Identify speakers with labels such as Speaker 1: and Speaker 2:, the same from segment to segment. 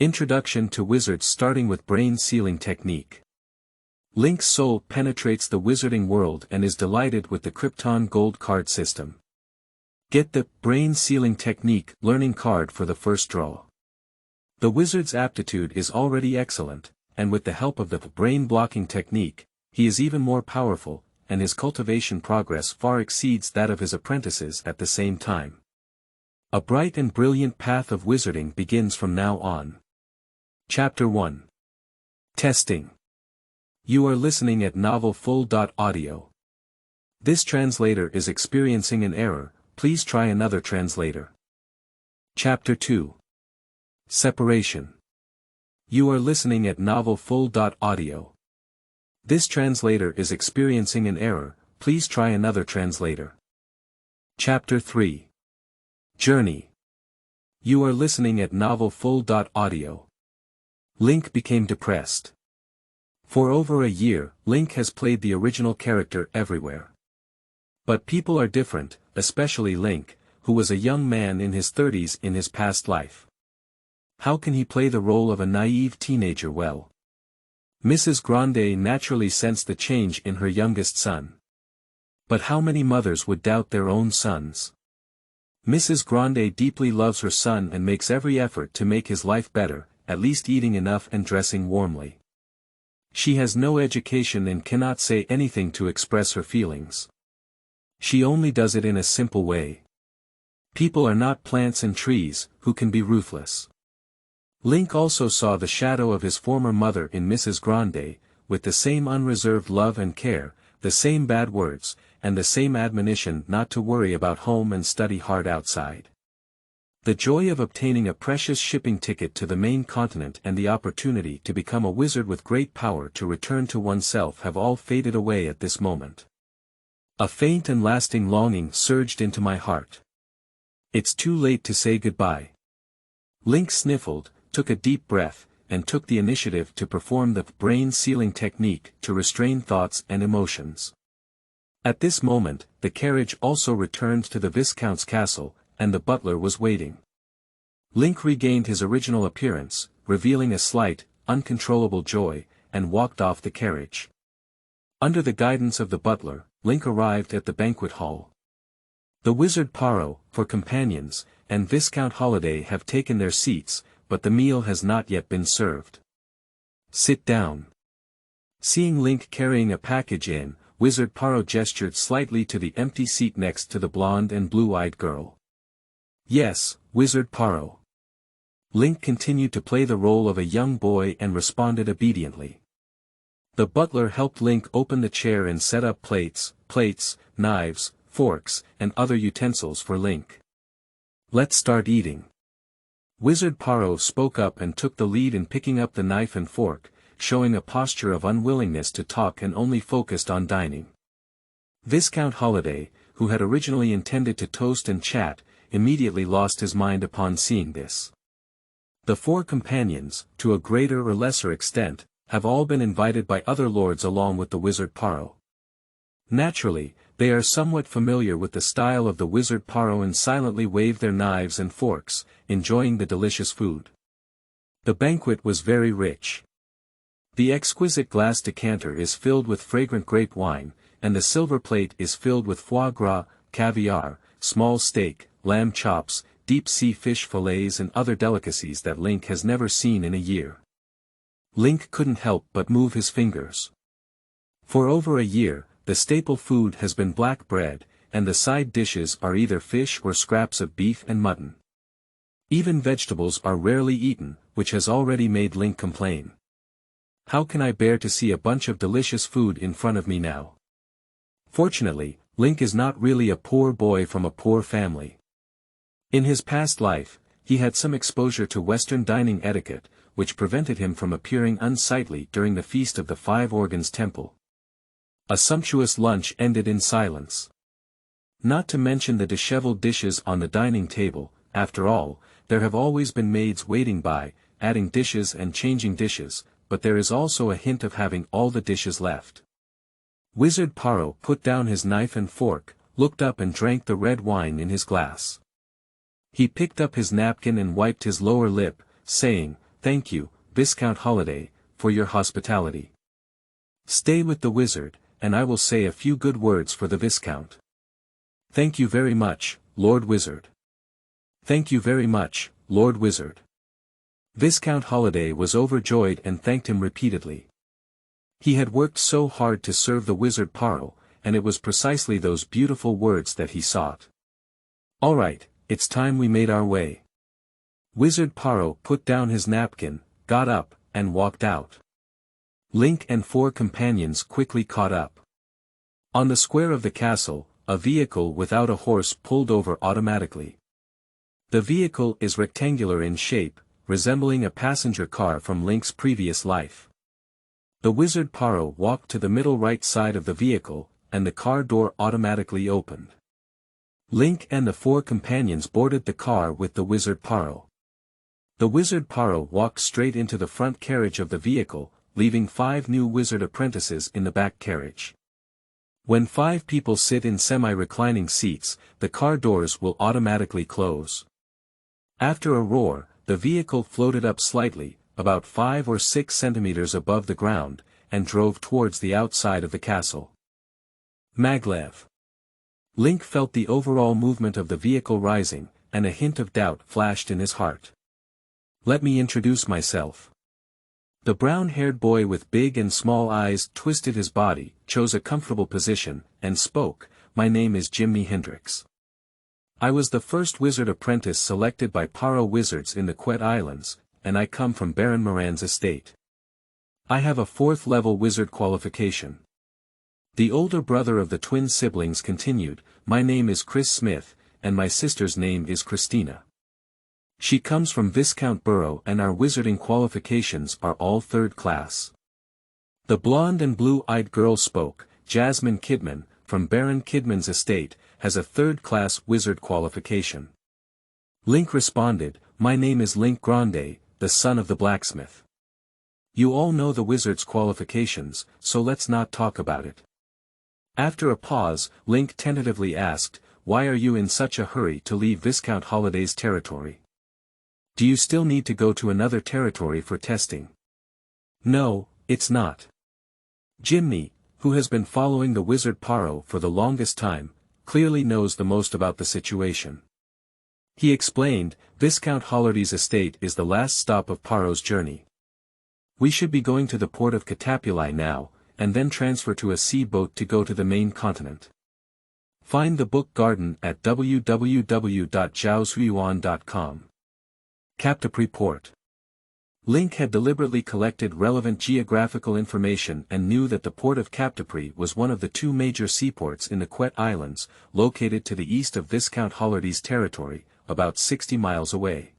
Speaker 1: Introduction to Wizards starting with Brain Sealing Technique. Link's soul penetrates the wizarding world and is delighted with the Krypton Gold card system. Get the Brain Sealing Technique learning card for the first draw. The wizard's aptitude is already excellent, and with the help of the brain blocking technique, he is even more powerful, and his cultivation progress far exceeds that of his apprentices at the same time. A bright and brilliant path of wizarding begins from now on. Chapter 1. Testing. You are listening at novelfull.audio. This translator is experiencing an error, please try another translator. Chapter 2. Separation. You are listening at novelfull.audio. This translator is experiencing an error, please try another translator. Chapter 3. Journey. You are listening at novelfull.audio. Link became depressed. For over a year, Link has played the original character everywhere. But people are different, especially Link, who was a young man in his 30s in his past life. How can he play the role of a naive teenager well? Mrs. Grande naturally sensed the change in her youngest son. But how many mothers would doubt their own sons? Mrs. Grande deeply loves her son and makes every effort to make his life better, at least eating enough and dressing warmly. She has no education and cannot say anything to express her feelings. She only does it in a simple way. People are not plants and trees, who can be ruthless. Link also saw the shadow of his former mother in Mrs. Grande, with the same unreserved love and care, the same bad words, and the same admonition not to worry about home and study hard outside. The joy of obtaining a precious shipping ticket to the main continent and the opportunity to become a wizard with great power to return to oneself have all faded away at this moment. A faint and lasting longing surged into my heart. It's too late to say goodbye. Link sniffled, took a deep breath, and took the initiative to perform the brain sealing technique to restrain thoughts and emotions. At this moment, the carriage also returned to the Viscount's castle, and the butler was waiting. Link regained his original appearance, revealing a slight, uncontrollable joy, and walked off the carriage. Under the guidance of the butler, Link arrived at the banquet hall. The wizard Paro, for companions, and Viscount Holiday have taken their seats, but the meal has not yet been served. Sit down. Seeing Link carrying a package in, Wizard Paro gestured slightly to the empty seat next to the blonde and blue-eyed girl. Yes, Wizard Paro. Link continued to play the role of a young boy and responded obediently. The butler helped Link open the chair and set up plates, knives, forks, and other utensils for Link. Let's start eating. Wizard Paro spoke up and took the lead in picking up the knife and fork, showing a posture of unwillingness to talk and only focused on dining. Viscount Holiday, who had originally intended to toast and chat, immediately lost his mind upon seeing this. The four companions, to a greater or lesser extent, have all been invited by other lords along with the wizard Paro. Naturally, they are somewhat familiar with the style of the wizard Paro and silently wave their knives and forks, enjoying the delicious food. The banquet was very rich. The exquisite glass decanter is filled with fragrant grape wine, and the silver plate is filled with foie gras, caviar, small steak, lamb chops, deep-sea fish fillets and other delicacies that Link has never seen in a year. Link couldn't help but move his fingers. For over a year, the staple food has been black bread, and the side dishes are either fish or scraps of beef and mutton. Even vegetables are rarely eaten, which has already made Link complain. How can I bear to see a bunch of delicious food in front of me now? Fortunately, Link is not really a poor boy from a poor family. In his past life, he had some exposure to Western dining etiquette, which prevented him from appearing unsightly during the Feast of the Five Organs Temple. A sumptuous lunch ended in silence. Not to mention the disheveled dishes on the dining table, after all, there have always been maids waiting by, adding dishes and changing dishes, but there is also a hint of having all the dishes left. Wizard Paro put down his knife and fork, looked up and drank the red wine in his glass. He picked up his napkin and wiped his lower lip, saying, "Thank you, Viscount Holiday, for your hospitality. Stay with the wizard, and I will say a few good words for the Viscount." "Thank you very much, Lord Wizard." "Thank you very much, Lord Wizard." Viscount Holiday was overjoyed and thanked him repeatedly. He had worked so hard to serve the wizard Paro, and it was precisely those beautiful words that he sought. "All right, it's time we made our way." Wizard Paro put down his napkin, got up, and walked out. Link and 4 companions quickly caught up. On the square of the castle, a vehicle without a horse pulled over automatically. The vehicle is rectangular in shape, resembling a passenger car from Link's previous life. The wizard Paro walked to the middle right side of the vehicle, and the car door automatically opened. Link and the 4 companions boarded the car with the wizard Paro. The wizard Paro walked straight into the front carriage of the vehicle, leaving 5 new wizard apprentices in the back carriage. When 5 people sit in semi-reclining seats, the car doors will automatically close. After a roar, the vehicle floated up slightly, about 5 or 6 centimeters above the ground, and drove towards the outside of the castle. Maglev. Link felt the overall movement of the vehicle rising, and a hint of doubt flashed in his heart. "Let me introduce myself." The brown-haired boy with big and small eyes twisted his body, chose a comfortable position, and spoke, "My name is Jimmy Hendrix. I was the first wizard apprentice selected by Paro wizards in the Quet Islands, and I come from Baron Moran's estate. I have a 4th-level wizard qualification." The older brother of the twin siblings continued, "My name is Chris Smith, and my sister's name is Christina. She comes from Viscount Burrow and our wizarding qualifications are all 3rd class. The blonde and blue-eyed girl spoke, "Jasmine Kidman, from Baron Kidman's estate, has a 3rd-class wizard qualification." Link responded, "My name is Link Grande, the son of the blacksmith." "You all know the wizard's qualifications, so let's not talk about it." After a pause, Link tentatively asked, "Why are you in such a hurry to leave Viscount Holiday's territory? Do you still need to go to another territory for testing?" "No, it's not." Jimmy, who has been following the wizard Paro for the longest time, clearly knows the most about the situation. He explained, "Viscount Holiday's estate is the last stop of Paro's journey. We should be going to the port of Catapuli now, and then transfer to a sea boat to go to the main continent. Find the book garden at www.zhaozuiyuan.com. Captapri Port. Link had deliberately collected relevant geographical information and knew that the port of Captapri was one of the 2 major seaports in the Quet Islands, located to the east of Viscount Holiday's territory, about 60 miles away.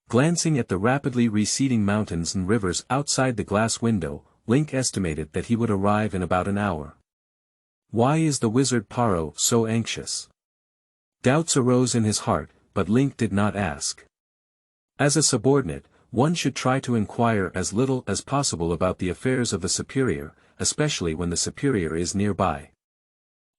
Speaker 1: Glancing at the rapidly receding mountains and rivers outside the glass window, Link estimated that he would arrive in about an hour. Why is the wizard Paro so anxious? Doubts arose in his heart, but Link did not ask. As a subordinate, one should try to inquire as little as possible about the affairs of the superior, especially when the superior is nearby.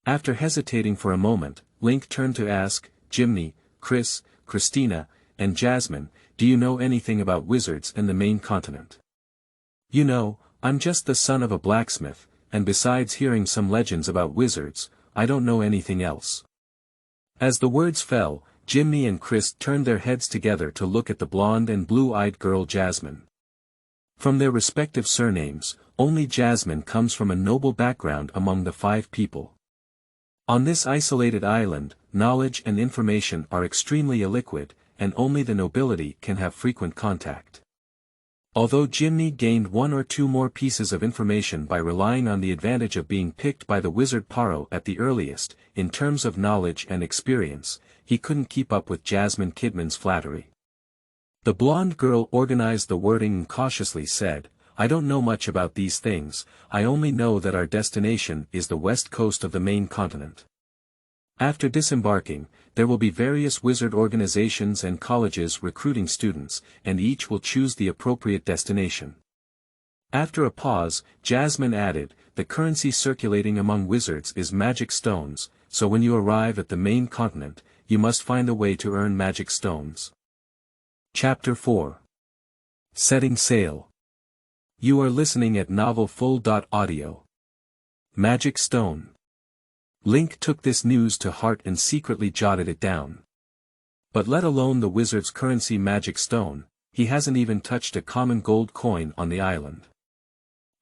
Speaker 1: After hesitating for a moment, Link turned to ask, "Jimmy, Chris, Christina, and Jasmine, do you know anything about wizards and the main continent?" "You know, I'm just the son of a blacksmith, and besides hearing some legends about wizards, I don't know anything else." As the words fell, Jimmy and Chris turned their heads together to look at the blonde and blue-eyed girl Jasmine. From their respective surnames, only Jasmine comes from a noble background among the 5 people. On this isolated island, knowledge and information are extremely illiquid, and only the nobility can have frequent contact. Although Jimmy gained 1 or 2 more pieces of information by relying on the advantage of being picked by the wizard Paro at the earliest, in terms of knowledge and experience, he couldn't keep up with Jasmine Kidman's flattery. The blonde girl organized the wording and cautiously said, "I don't know much about these things, I only know that our destination is the west coast of the main continent. After disembarking, there will be various wizard organizations and colleges recruiting students, and each will choose the appropriate destination." After a pause, Jasmine added, "The currency circulating among wizards is magic stones, so when you arrive at the main continent, you must find a way to earn magic stones." Chapter 4. Setting sail. You are listening at novelfull.audio. Magic Stone. Link took this news to heart and secretly jotted it down. But let alone the wizard's currency Magic Stone, he hasn't even touched a common gold coin on the island.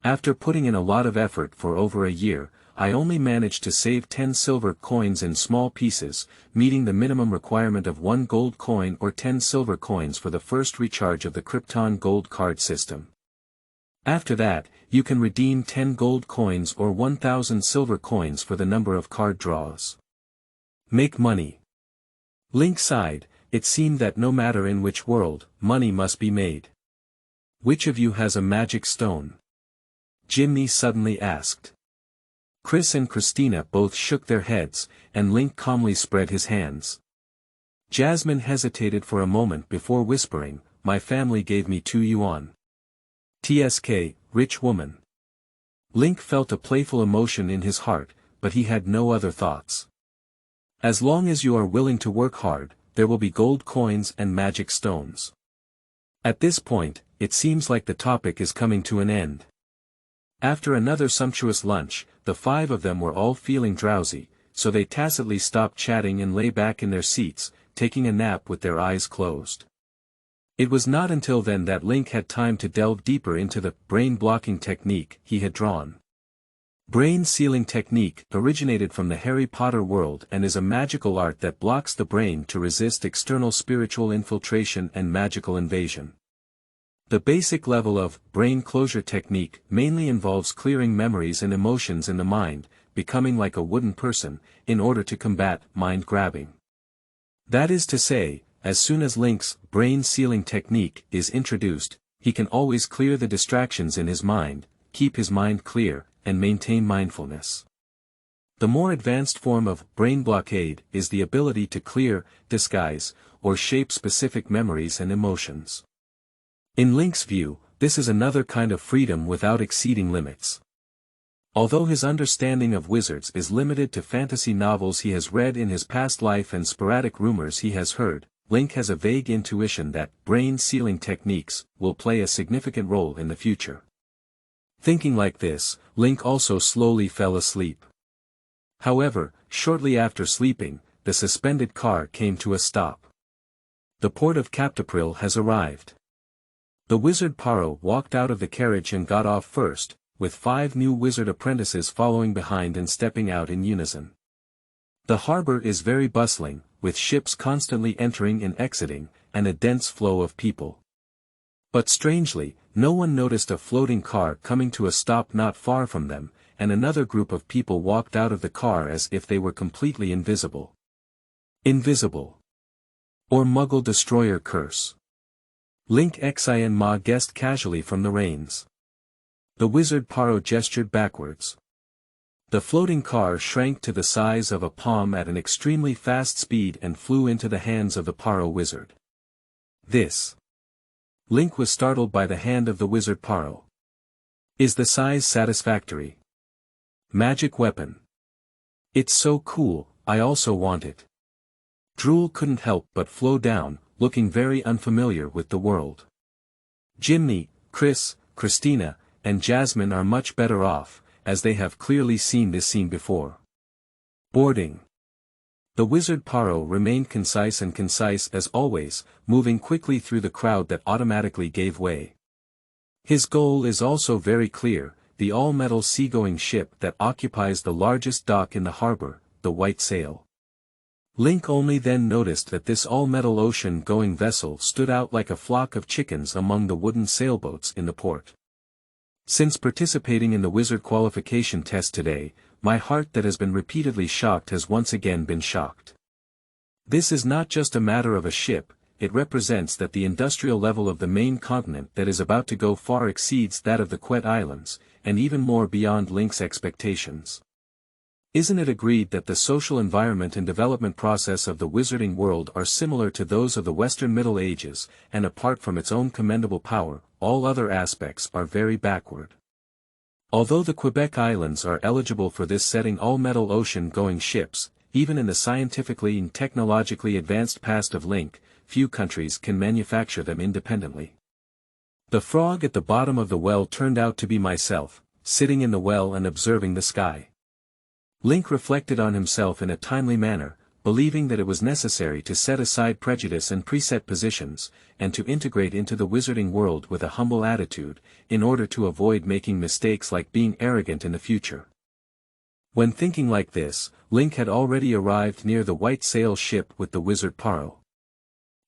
Speaker 1: After putting in a lot of effort for over a year, I only managed to save 10 silver coins in small pieces, meeting the minimum requirement of 1 gold coin or 10 silver coins for the first recharge of the Krypton Gold card system. After that, you can redeem 10 gold coins or 1,000 silver coins for the number of card draws. Make money. Link sighed. It seemed that no matter in which world, money must be made. Which of you has a magic stone? Jimmy suddenly asked. Chris and Christina both shook their heads, and Link calmly spread his hands. Jasmine hesitated for a moment before whispering, "My family gave me 2 yuan. TSK, rich woman." Link felt a playful emotion in his heart, but he had no other thoughts. As long as you are willing to work hard, there will be gold coins and magic stones. At this point, it seems like the topic is coming to an end. After another sumptuous lunch, the 5 of them were all feeling drowsy, so they tacitly stopped chatting and lay back in their seats, taking a nap with their eyes closed. It was not until then that Link had time to delve deeper into the brain-blocking technique he had drawn. Brain-sealing technique originated from the Harry Potter world and is a magical art that blocks the brain to resist external spiritual infiltration and magical invasion. The basic level of brain closure technique mainly involves clearing memories and emotions in the mind, becoming like a wooden person, in order to combat mind grabbing. That is to say, as soon as Link's brain-sealing technique is introduced, he can always clear the distractions in his mind, keep his mind clear, and maintain mindfulness. The more advanced form of brain blockade is the ability to clear, disguise, or shape specific memories and emotions. In Link's view, this is another kind of freedom without exceeding limits. Although his understanding of wizards is limited to fantasy novels he has read in his past life and sporadic rumors he has heard, Link has a vague intuition that brain-sealing techniques will play a significant role in the future. Thinking like this, Link also slowly fell asleep. However, shortly after sleeping, the suspended car came to a stop. The port of Captopril has arrived. The wizard Paro walked out of the carriage and got off first, with 5 new wizard apprentices following behind and stepping out in unison. The harbor is very bustling, with ships constantly entering and exiting, and a dense flow of people. But strangely, no one noticed a floating car coming to a stop not far from them, and another group of people walked out of the car as if they were completely invisible. Invisible. Or Muggle destroyer curse. Link Xin Ma guessed casually from the reins. The wizard Paro gestured backwards. The floating car shrank to the size of a palm at an extremely fast speed and flew into the hands of the Paro wizard. This. Link was startled by the hand of the wizard Paro. Is the size satisfactory? Magic weapon. It's so cool, I also want it. Drool couldn't help but flow down, looking very unfamiliar with the world. Jimmy, Chris, Christina, and Jasmine are much better off, as they have clearly seen this scene before. Boarding. The wizard Paro remained concise as always, moving quickly through the crowd that automatically gave way. His goal is also very clear, the all-metal seagoing ship that occupies the largest dock in the harbor, the White Sail. Link only then noticed that this all-metal ocean-going vessel stood out like a flock of chickens among the wooden sailboats in the port. Since participating in the wizard qualification test today, my heart that has been repeatedly shocked has once again been shocked. This is not just a matter of a ship, it represents that the industrial level of the main continent that is about to go far exceeds that of the Quet Islands, and even more beyond Link's expectations. Isn't it agreed that the social environment and development process of the wizarding world are similar to those of the Western Middle Ages, and apart from its own commendable power, all other aspects are very backward? Although the Quebec Islands are eligible for this setting all-metal ocean-going ships, even in the scientifically and technologically advanced past of Link, few countries can manufacture them independently. The frog at the bottom of the well turned out to be myself, sitting in the well and observing the sky. Link reflected on himself in a timely manner, believing that it was necessary to set aside prejudice and preset positions, and to integrate into the wizarding world with a humble attitude, in order to avoid making mistakes like being arrogant in the future. When thinking like this, Link had already arrived near the white sail ship with the wizard Paro.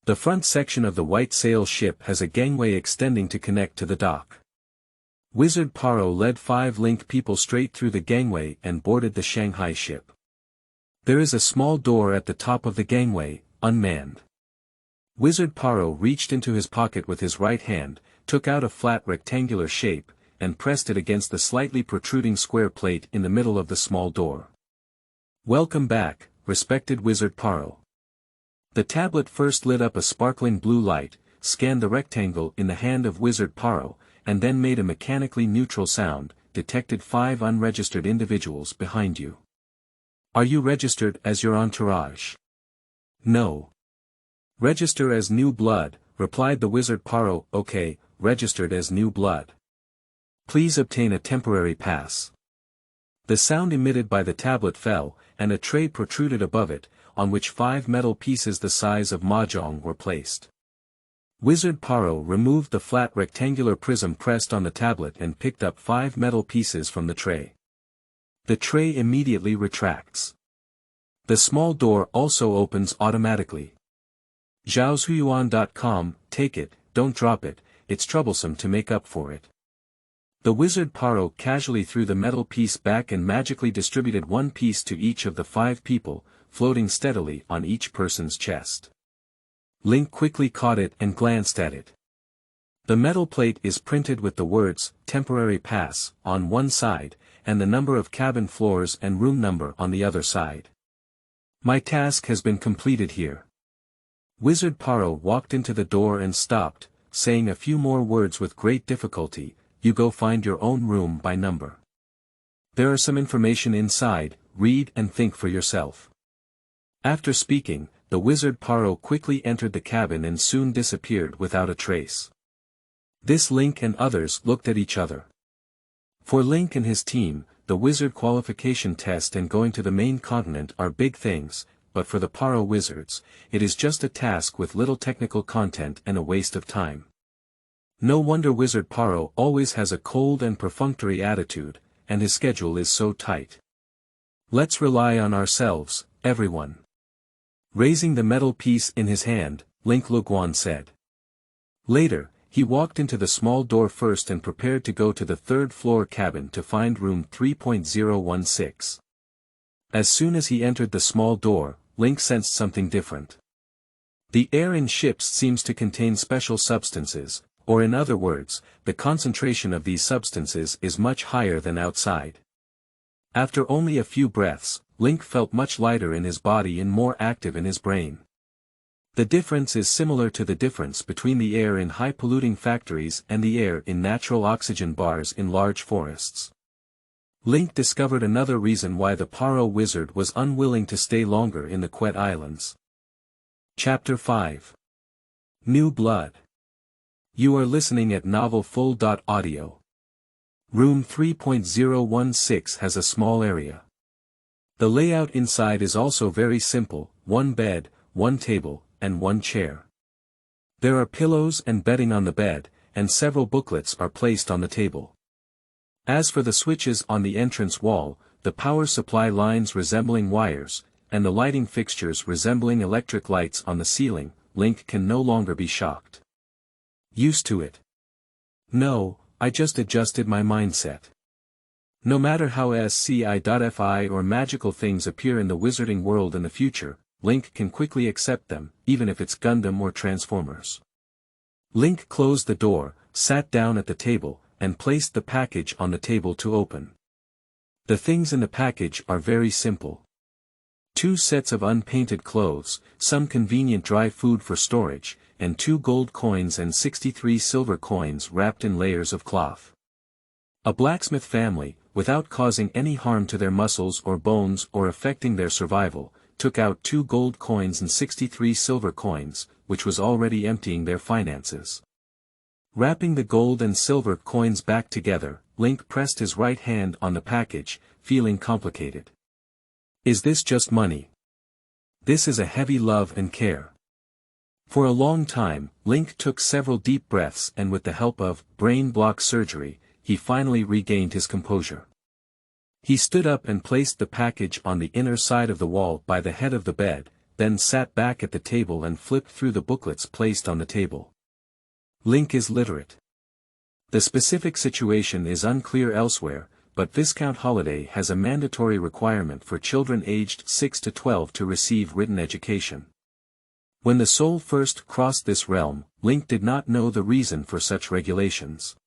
Speaker 1: The front section of the white sail ship has a gangway extending to connect to the dock. Wizard Paro led 5 Link people straight through the gangway and boarded the Shanghai ship. There is a small door at the top of the gangway, unmanned. Wizard Paro reached into his pocket with his right hand, took out a flat rectangular shape, and pressed it against the slightly protruding square plate in the middle of the small door. "Welcome back, respected Wizard Paro." The tablet first lit up a sparkling blue light, scanned the rectangle in the hand of Wizard Paro, and then made a mechanically neutral sound, detected 5 unregistered individuals behind you. "Are you registered as your entourage?" "No." "Register as new blood," replied the Wizard Paro. "Okay, registered as new blood. Please obtain a temporary pass." The sound emitted by the tablet fell, and a tray protruded above it, on which 5 metal pieces the size of mahjong were placed. Wizard Paro removed the flat rectangular prism pressed on the tablet and picked up 5 metal pieces from the tray. The tray immediately retracts. The small door also opens automatically. Zhaoshuyuan.com, take it, don't drop it, it's troublesome to make up for it. The Wizard Paro casually threw the metal piece back and magically distributed 1 piece to each of the 5 people, floating steadily on each person's chest. Link quickly caught it and glanced at it. The metal plate is printed with the words, "Temporary Pass," on one side, and the number of cabin floors and room number on the other side. "My task has been completed here." Wizard Paro walked into the door and stopped, saying a few more words with great difficulty. "You go find your own room by number. There are some information inside, read and think for yourself." After speaking, the Wizard Paro quickly entered the cabin and soon disappeared without a trace. This Link and others looked at each other. For Link and his team, the wizard qualification test and going to the main continent are big things, but for the Paro wizards, it is just a task with little technical content and a waste of time. No wonder Wizard Paro always has a cold and perfunctory attitude, and his schedule is so tight. "Let's rely on ourselves, everyone." Raising the metal piece in his hand, Link Luguan said. Later, he walked into the small door first and prepared to go to the 3rd floor cabin to find room 3.016. As soon as he entered the small door, Link sensed something different. The air in ships seems to contain special substances, or in other words, the concentration of these substances is much higher than outside. After only a few breaths, Link felt much lighter in his body and more active in his brain. The difference is similar to the difference between the air in high-polluting factories and the air in natural oxygen bars in large forests. Link discovered another reason why the Paro wizard was unwilling to stay longer in the Quet Islands. Chapter 5. New Blood. You are listening at novelfull.audio. Room 3.016 has a small area. The layout inside is also very simple, 1 bed, 1 table, and 1 chair. There are pillows and bedding on the bed, and several booklets are placed on the table. As for the switches on the entrance wall, the power supply lines resembling wires, and the lighting fixtures resembling electric lights on the ceiling, Link can no longer be shocked. Used to it? No, I just adjusted my mindset. No matter how sci-fi or magical things appear in the wizarding world in the future, Link can quickly accept them, even if it's Gundam or Transformers. Link closed the door, sat down at the table, and placed the package on the table to open. The things in the package are very simple. 2 sets of unpainted clothes, some convenient dry food for storage, and 2 gold coins and 63 silver coins wrapped in layers of cloth. A blacksmith family, without causing any harm to their muscles or bones or affecting their survival, took out 2 gold coins and 63 silver coins, which was already emptying their finances. Wrapping the gold and silver coins back together, Link pressed his right hand on the package, feeling complicated. Is this just money? This is a heavy love and care. For a long time, Link took several deep breaths, and with the help of brain block surgery, he finally regained his composure. He stood up and placed the package on the inner side of the wall by the head of the bed, then sat back at the table and flipped through the booklets placed on the table. Link is literate. The specific situation is unclear elsewhere, but Viscount Holiday has a mandatory requirement for children aged 6 to 12 to receive written education. When the soul first crossed this realm, Link did not know the reason for such regulations.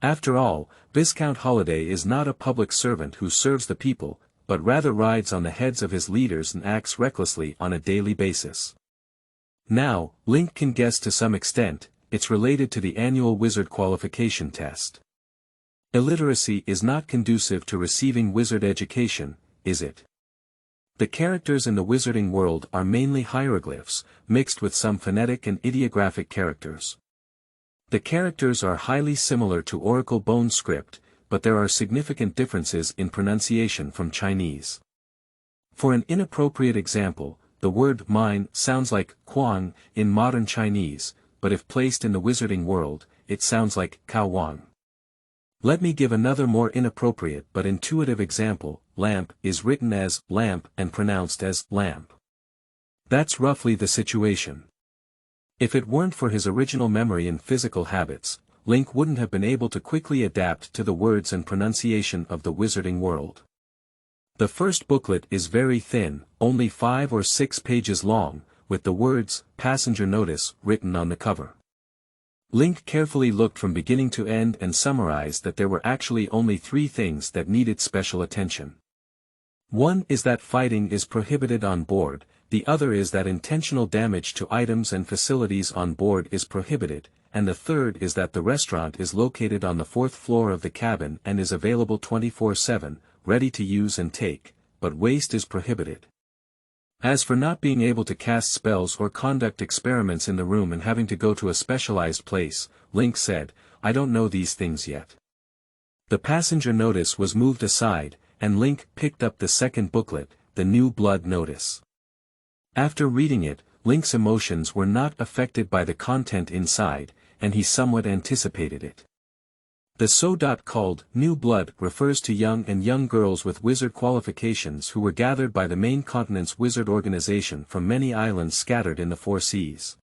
Speaker 1: After all, Viscount Holiday is not a public servant who serves the people, but rather rides on the heads of his leaders and acts recklessly on a daily basis. Now, Link can guess to some extent, it's related to the annual wizard qualification test. Illiteracy is not conducive to receiving wizard education, is it? The characters in the wizarding world are mainly hieroglyphs, mixed with some phonetic and ideographic characters. The characters are highly similar to Oracle Bone script, but there are significant differences in pronunciation from Chinese. For an inappropriate example, the word mine sounds like Kuang in modern Chinese, but if placed in the wizarding world, it sounds like Kao Wang. Let me give another more inappropriate but intuitive example. Lamp is written as lamp and pronounced as lamp. That's roughly the situation. If it weren't for his original memory and physical habits, Link wouldn't have been able to quickly adapt to the words and pronunciation of the wizarding world. The first booklet is very thin, only 5 or 6 pages long, with the words, "Passenger Notice," written on the cover. Link carefully looked from beginning to end and summarized that there were actually only 3 things that needed special attention. One is that fighting is prohibited on board, the other is that intentional damage to items and facilities on board is prohibited, and the third is that the restaurant is located on the 4th floor of the cabin and is available 24/7, ready to use and take, but waste is prohibited. As for not being able to cast spells or conduct experiments in the room and having to go to a specialized place, Link said, "I don't know these things yet." The passenger notice was moved aside, and Link picked up the second booklet, the New Blood Notice. After reading it, Link's emotions were not affected by the content inside, and he somewhat anticipated it. The so-called New Blood refers to young girls with wizard qualifications who were gathered by the main continent's wizard organization from many islands scattered in the 4 seas.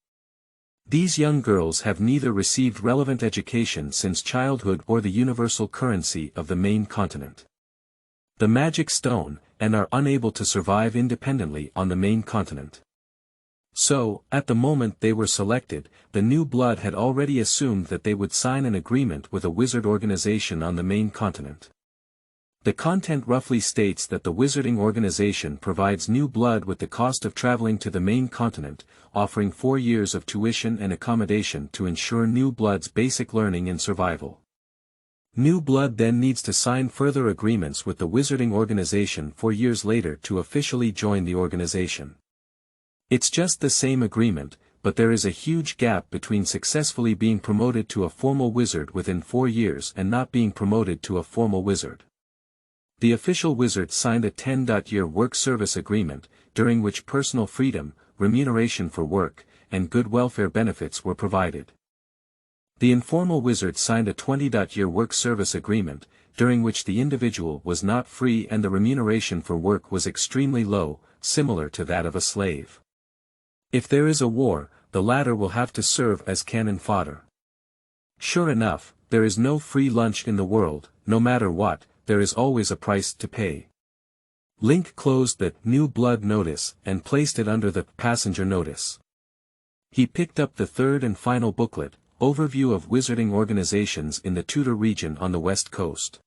Speaker 1: These young girls have neither received relevant education since childhood or the universal currency of the main continent, the magic stone, and are unable to survive independently on the main continent. So, at the moment they were selected, the New Blood had already assumed that they would sign an agreement with a wizard organization on the main continent. The content roughly states that the wizarding organization provides New Blood with the cost of traveling to the main continent, offering 4 years of tuition and accommodation to ensure New Blood's basic learning and survival. New Blood then needs to sign further agreements with the wizarding organization 4 years later to officially join the organization. It's just the same agreement, but there is a huge gap between successfully being promoted to a formal wizard within 4 years and not being promoted to a formal wizard. The official wizard signed a 10-year work service agreement, during which personal freedom, remuneration for work, and good welfare benefits were provided. The informal wizard signed a 20-year work service agreement, during which the individual was not free and the remuneration for work was extremely low, similar to that of a slave. If there is a war, the latter will have to serve as cannon fodder. Sure enough, there is no free lunch in the world, no matter what, there is always a price to pay. Link closed the New Blood Notice and placed it under the Passenger Notice. He picked up the third and final booklet, Overview of Wizarding Organizations in the Tudor Region on the West Coast.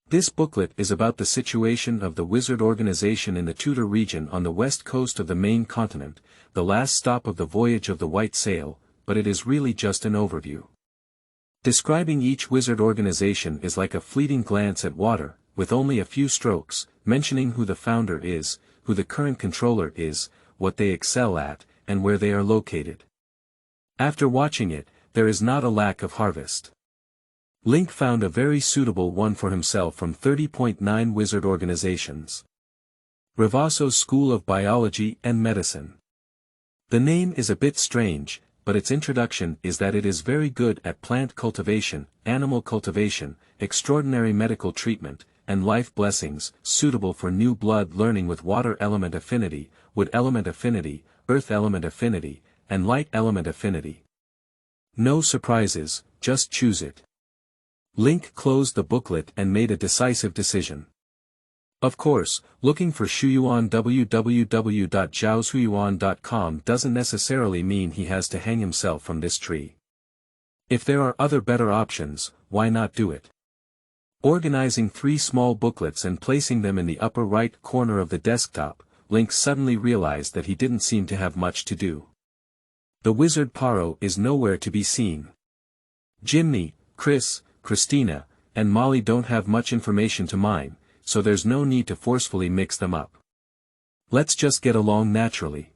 Speaker 1: This booklet is about the situation of the wizard organization in the Tudor region on the west coast of the main continent, the last stop of the voyage of the White Sail, but it is really just an overview. Describing each wizard organization is like a fleeting glance at water, with only a few strokes, mentioning who the founder is, who the current controller is, what they excel at, and where they are located. After watching it, there is not a lack of harvest. Link found a very suitable one for himself from 30.9 wizard organizations. Revasso's School of Biology and Medicine. The name is a bit strange, but its introduction is that it is very good at plant cultivation, animal cultivation, extraordinary medical treatment, and life blessings, suitable for new blood learning with water element affinity, wood element affinity, earth element affinity, and light element affinity. No surprises, just choose it. Link closed the booklet and made a decisive decision. Of course, looking for Shuyuan on www.zhaoshuyuan.com doesn't necessarily mean he has to hang himself from this tree. If there are other better options, why not do it? Organizing 3 small booklets and placing them in the upper right corner of the desktop, Link suddenly realized that he didn't seem to have much to do. The wizard Paro is nowhere to be seen. Jimmy, Chris, Christina, and Molly don't have much information to mine, so there's no need to forcefully mix them up. Let's just get along naturally.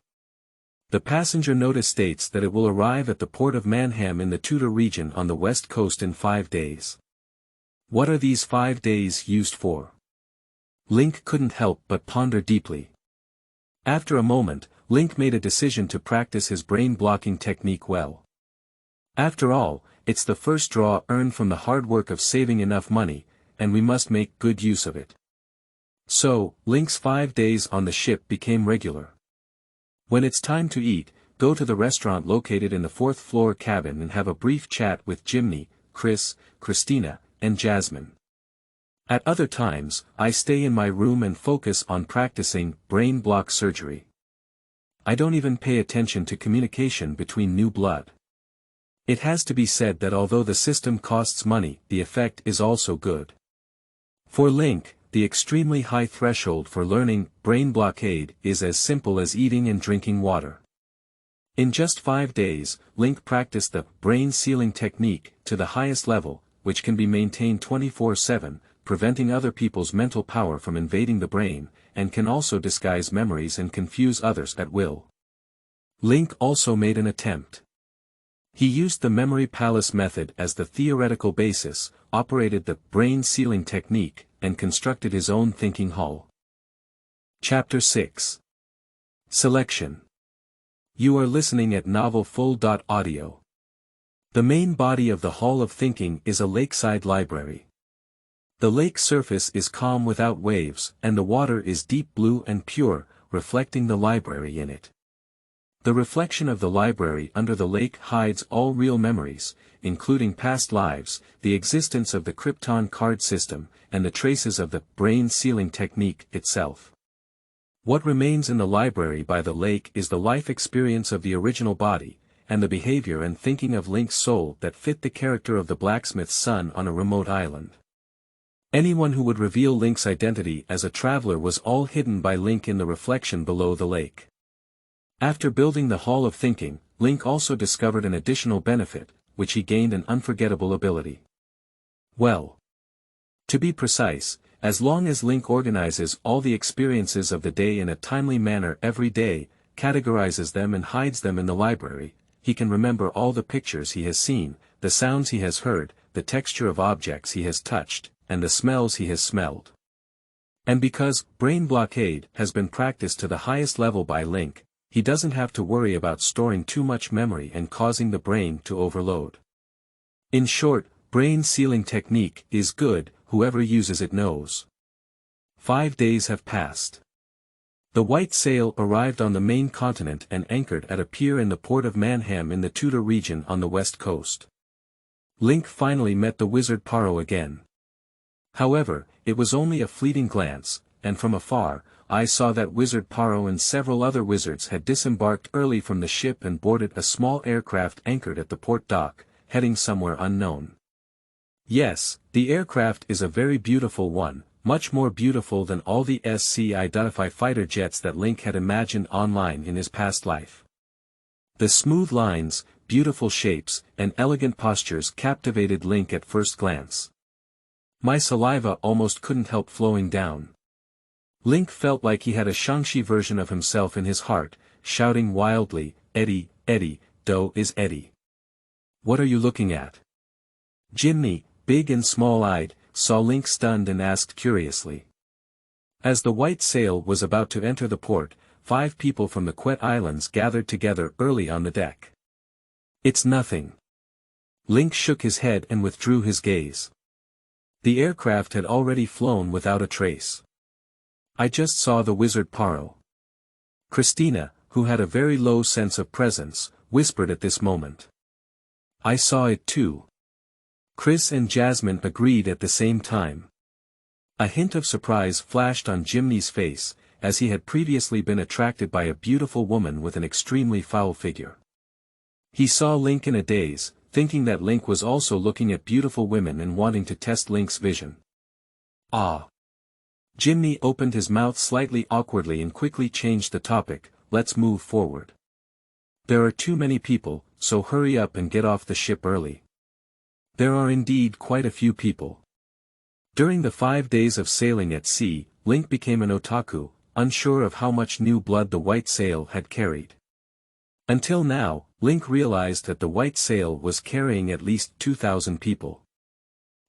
Speaker 1: The passenger notice states that it will arrive at the port of Manham in the Tudor region on the west coast in 5 days. What are these 5 days used for? Link couldn't help but ponder deeply. After a moment, Link made a decision to practice his brain-blocking technique well. After all, it's the first draw earned from the hard work of saving enough money, and we must make good use of it. So, Link's 5 days on the ship became regular. When it's time to eat, go to the restaurant located in the 4th floor cabin and have a brief chat with Jimmy, Chris, Christina, and Jasmine. At other times, I stay in my room and focus on practicing brain block surgery. I don't even pay attention to communication between new blood. It has to be said that although the system costs money, the effect is also good. For Link, the extremely high threshold for learning brain blockade is as simple as eating and drinking water. In just 5 days, Link practiced the brain sealing technique to the highest level, which can be maintained 24/7, preventing other people's mental power from invading the brain, and can also disguise memories and confuse others at will. Link also made an attempt. He used the memory palace method as the theoretical basis, operated the brain sealing technique, and constructed his own thinking hall. Chapter 6. Selection. You are listening at novelfull.audio. The main body of the Hall of Thinking is a lakeside library. The lake surface is calm without waves, and the water is deep blue and pure, reflecting the library in it. The reflection of the library under the lake hides all real memories, including past lives, the existence of the Krypton card system, and the traces of the brain sealing technique itself. What remains in the library by the lake is the life experience of the original body, and the behavior and thinking of Link's soul that fit the character of the blacksmith's son on a remote island. Anyone who would reveal Link's identity as a traveler was all hidden by Link in the reflection below the lake. After building the Hall of Thinking, Link also discovered an additional benefit, which he gained an unforgettable ability. Well, to be precise, as long as Link organizes all the experiences of the day in a timely manner every day, categorizes them and hides them in the library, he can remember all the pictures he has seen, the sounds he has heard, the texture of objects he has touched, and the smells he has smelled. And because brain blockade has been practiced to the highest level by Link, he doesn't have to worry about storing too much memory and causing the brain to overload. In short, brain sealing technique is good, whoever uses it knows. 5 days have passed. The white sail arrived on the main continent and anchored at a pier in the port of Manham in the Tudor region on the west coast. Link finally met the wizard Paro again. However, it was only a fleeting glance, and from afar, I saw that wizard Paro and several other wizards had disembarked early from the ship and boarded a small aircraft anchored at the port dock, heading somewhere unknown. Yes, the aircraft is a very beautiful one, much more beautiful than all the SC-identify fighter jets that Link had imagined online in his past life. The smooth lines, beautiful shapes, and elegant postures captivated Link at first glance. My saliva almost couldn't help flowing down. Link felt like he had a Shang-Chi version of himself in his heart, shouting wildly, "Eddie, Eddie, Do is Eddie." What are you looking at? Jimmy, big and small-eyed, saw Link stunned and asked curiously. As the white sail was about to enter the port, 5 people from the Quet Islands gathered together early on the deck. It's nothing. Link shook his head and withdrew his gaze. The aircraft had already flown without a trace. I just saw the wizard Paro. Christina, who had a very low sense of presence, whispered at this moment. I saw it too. Chris and Jasmine agreed at the same time. A hint of surprise flashed on Jimny's face, as he had previously been attracted by a beautiful woman with an extremely foul figure. He saw Link in a daze, thinking that Link was also looking at beautiful women and wanting to test Link's vision. Ah! Jimny opened his mouth slightly awkwardly and quickly changed the topic. Let's move forward. There are too many people, so hurry up and get off the ship early. There are indeed quite a few people. During the 5 days of sailing at sea, Link became an otaku, unsure of how much new blood the white sail had carried. Until now, Link realized that the white sail was carrying at least 2,000 people.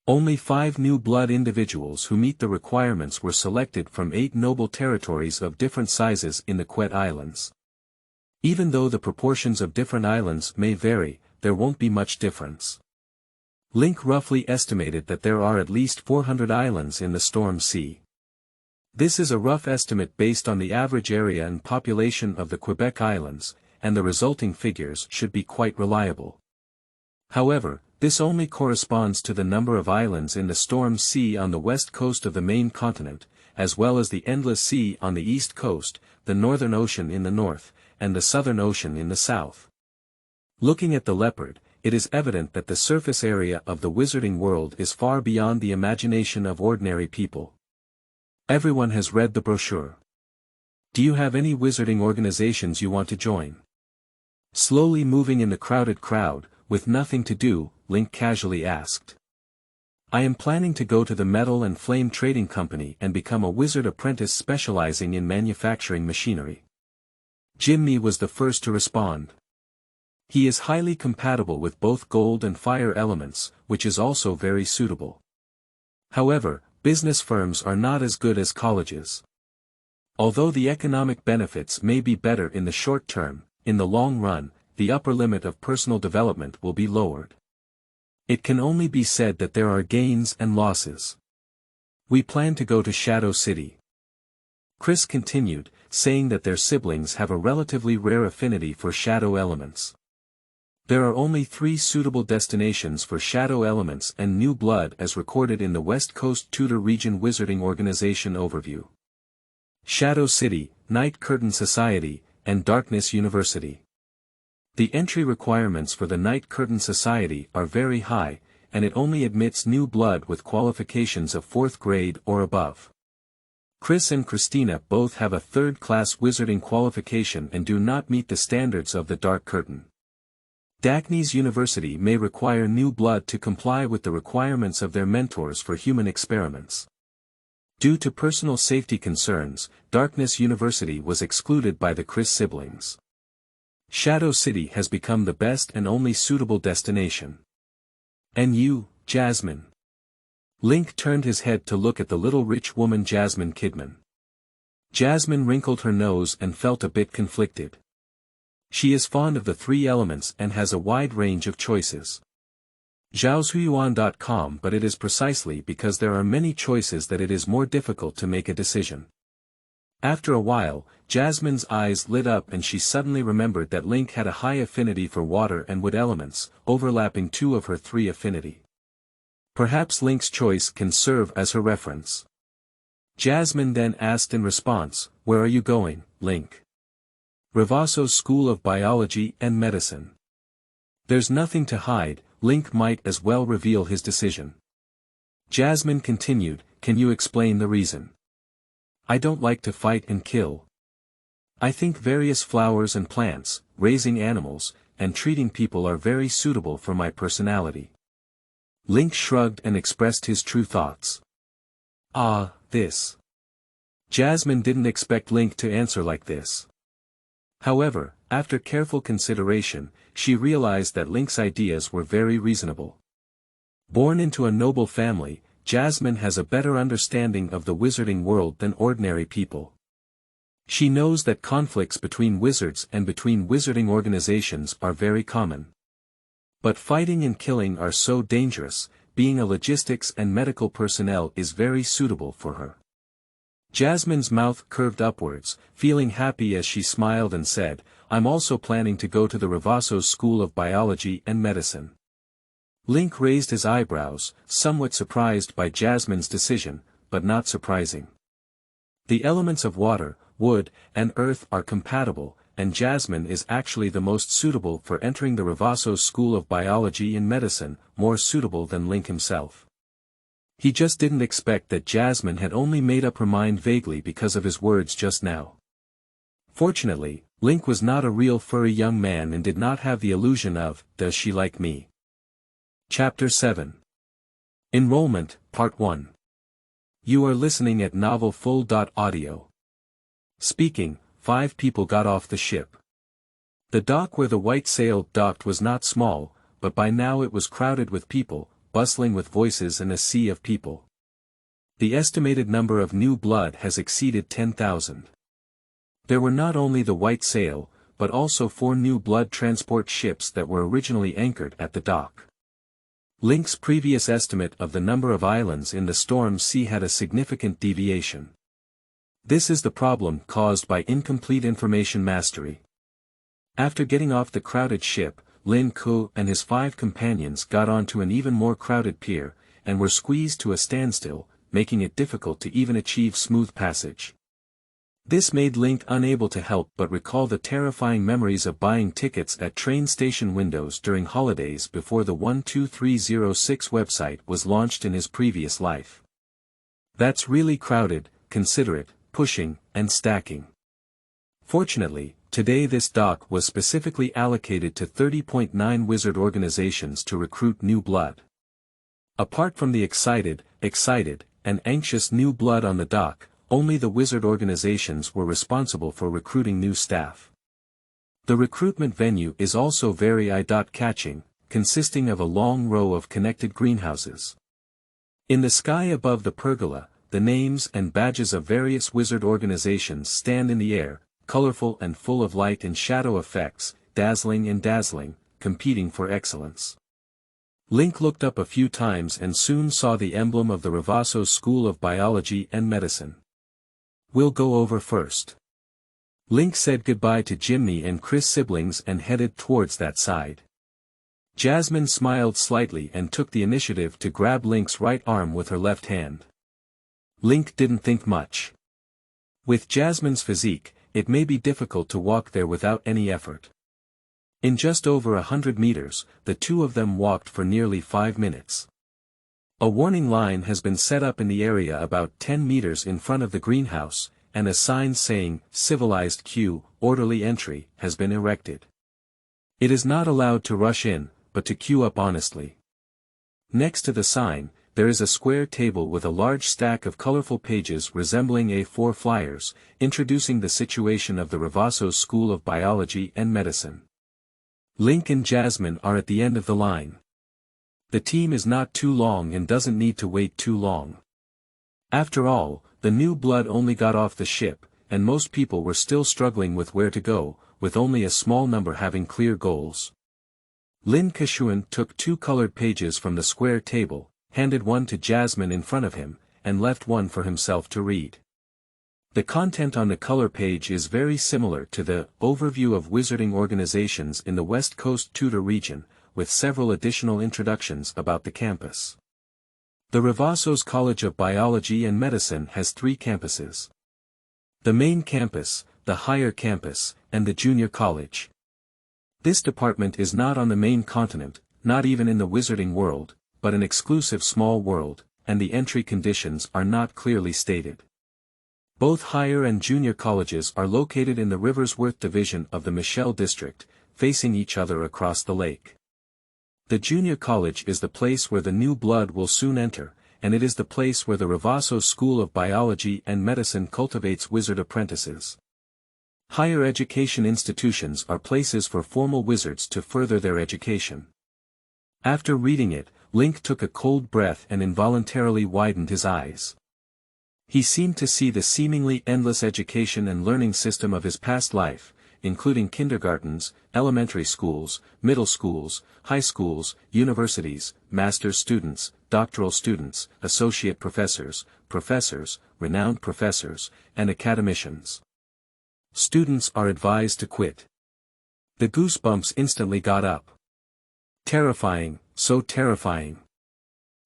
Speaker 1: Only 5 new blood individuals who meet the requirements were selected from 8 noble territories of different sizes in the Quet Islands. Even though the proportions of different islands may vary, there won't be much difference. Link roughly estimated that there are at least 400 islands in the Storm Sea. This is a rough estimate based on the average area and population of the Quebec Islands, and the resulting figures should be quite reliable. However, this only corresponds to the number of islands in the Storm Sea on the west coast of the main continent, as well as the Endless Sea on the east coast, the Northern Ocean in the north, and the Southern Ocean in the south. Looking at the leopard, it is evident that the surface area of the wizarding world is far beyond the imagination of ordinary people. Everyone has read the brochure. Do you have any wizarding organizations you want to join? Slowly moving in the crowded crowd, with nothing to do, Link casually asked. I am planning to go to the Metal and Flame Trading Company and become a wizard apprentice specializing in manufacturing machinery. Jimmy was the first to respond. He is highly compatible with both gold and fire elements, which is also very suitable. However, business firms are not as good as colleges. Although the economic benefits may be better in the short term, in the long run, the upper limit of personal development will be lowered. It can only be said that there are gains and losses. We plan to go to Shadow City. Chris continued, saying that their siblings have a relatively rare affinity for shadow elements. There are only 3 suitable destinations for shadow elements and new blood as recorded in the West Coast Tudor Region Wizarding Organization Overview. Shadow City, Night Curtain Society, and Darkness University. The entry requirements for the Night Curtain Society are very high, and it only admits new blood with qualifications of 4th grade or above. Chris and Christina both have a 3rd-class wizarding qualification and do not meet the standards of the Dark Curtain. Darkness University may require new blood to comply with the requirements of their mentors for human experiments. Due to personal safety concerns, Darkness University was excluded by the Chris siblings. Shadow City has become the best and only suitable destination. And you, Jasmine? Link turned his head to look at the little rich woman Jasmine Kidman. Jasmine wrinkled her nose and felt a bit conflicted. She is fond of the 3 elements and has a wide range of choices. Zhaoshuyuan.com, but it is precisely because there are many choices that it is more difficult to make a decision. After a while, Jasmine's eyes lit up and she suddenly remembered that Link had a high affinity for water and wood elements, overlapping 2 of her 3 affinity. Perhaps Link's choice can serve as her reference. Jasmine then asked in response, "Where are you going, Link?" Revasso's School of Biology and Medicine. There's nothing to hide, Link might as well reveal his decision. Jasmine continued, "Can you explain the reason?" "I don't like to fight and kill. I think various flowers and plants, raising animals, and treating people are very suitable for my personality." Link shrugged and expressed his true thoughts. Ah, this. Jasmine didn't expect Link to answer like this. However, after careful consideration, she realized that Link's ideas were very reasonable. Born into a noble family, Jasmine has a better understanding of the wizarding world than ordinary people. She knows that conflicts between wizards and between wizarding organizations are very common. But fighting and killing are so dangerous, being a logistics and medical personnel is very suitable for her. Jasmine's mouth curved upwards, feeling happy as she smiled and said, "I'm also planning to go to the Ravassos School of Biology and Medicine." Link raised his eyebrows, somewhat surprised by Jasmine's decision, but not surprising. The elements of water, wood, and earth are compatible, and Jasmine is actually the most suitable for entering the Ravassos School of Biology and Medicine, more suitable than Link himself. He just didn't expect that Jasmine had only made up her mind vaguely because of his words just now. Fortunately, Link was not a real furry young man and did not have the illusion of, "Does she like me?" Chapter 7. Enrollment, Part 1. You are listening at novelfull.audio. Speaking, 5 people got off the ship. The dock where the white sail docked was not small, but by now it was crowded with people, bustling with voices and a sea of people. The estimated number of new blood has exceeded 10,000. There were not only the white sail, but also 4 new blood transport ships that were originally anchored at the dock. Link's previous estimate of the number of islands in the storm sea had a significant deviation. This is the problem caused by incomplete information mastery. After getting off the crowded ship, Lin Ku and his 5 companions got onto an even more crowded pier, and were squeezed to a standstill, making it difficult to even achieve smooth passage. This made Link unable to help but recall the terrifying memories of buying tickets at train station windows during holidays before the 12306 website was launched in his previous life. That's really crowded, considerate, pushing, and stacking. Fortunately, today this dock was specifically allocated to 30.9 wizard organizations to recruit new blood. Apart from the excited, and anxious new blood on the dock, only the wizard organizations were responsible for recruiting new staff. The recruitment venue is also very eye-catching, consisting of a long row of connected greenhouses. In the sky above the pergola, the names and badges of various wizard organizations stand in the air, colorful and full of light and shadow effects, dazzling, competing for excellence. Link looked up a few times and soon saw the emblem of the Ravassos School of Biology and Medicine. "We'll go over first." Link said goodbye to Jimmy and Chris siblings and headed towards that side. Jasmine smiled slightly and took the initiative to grab Link's right arm with her left hand. Link didn't think much. With Jasmine's physique, it may be difficult to walk there without any effort. In just over 100 meters, the two of them walked for nearly 5 minutes. A warning line has been set up in the area about 10 meters in front of the greenhouse, and a sign saying, "Civilized Queue, Orderly Entry," has been erected. It is not allowed to rush in, but to queue up honestly. Next to the sign, there is a square table with a large stack of colorful pages resembling A4 flyers, introducing the situation of the Ravassos School of Biology and Medicine. Link and Jasmine are at the end of the line. The team is not too long and doesn't need to wait too long. After all, the new blood only got off the ship, and most people were still struggling with where to go, with only a small number having clear goals. Lin Kashuan took 2 colored pages from the square table, handed one to Jasmine in front of him, and left one for himself to read. The content on the color page is very similar to the Overview of Wizarding Organizations in the West Coast Tutor region, with several additional introductions about the campus. The Ravassos College of Biology and Medicine has 3 campuses. The main campus, the higher campus, and the junior college. This department is not on the main continent, not even in the wizarding world, but an exclusive small world, and the entry conditions are not clearly stated. Both higher and junior colleges are located in the Riversworth division of the Michelle district, facing each other across the lake. The junior college is the place where the new blood will soon enter, and it is the place where the Ravassos School of Biology and Medicine cultivates wizard apprentices. Higher education institutions are places for formal wizards to further their education. After reading it, Link took a cold breath and involuntarily widened his eyes. He seemed to see the seemingly endless education and learning system of his past life, including kindergartens, elementary schools, middle schools, high schools, universities, master's students, doctoral students, associate professors, renowned professors, and academicians. Students are advised to quit. The goosebumps instantly got up. Terrifying, so terrifying.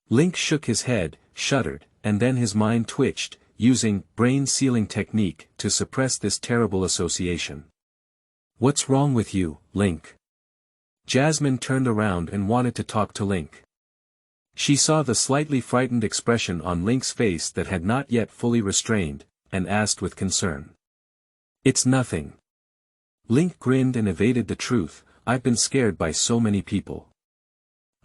Speaker 1: Link shook his head, shuddered, and then his mind twitched, using brain sealing technique to suppress this terrible association. "What's wrong with you, Link?" Jasmine turned around and wanted to talk to Link. She saw the slightly frightened expression on Link's face that had not yet fully restrained, and asked with concern. "It's nothing." Link grinned and evaded the truth. "I've been scared by so many people.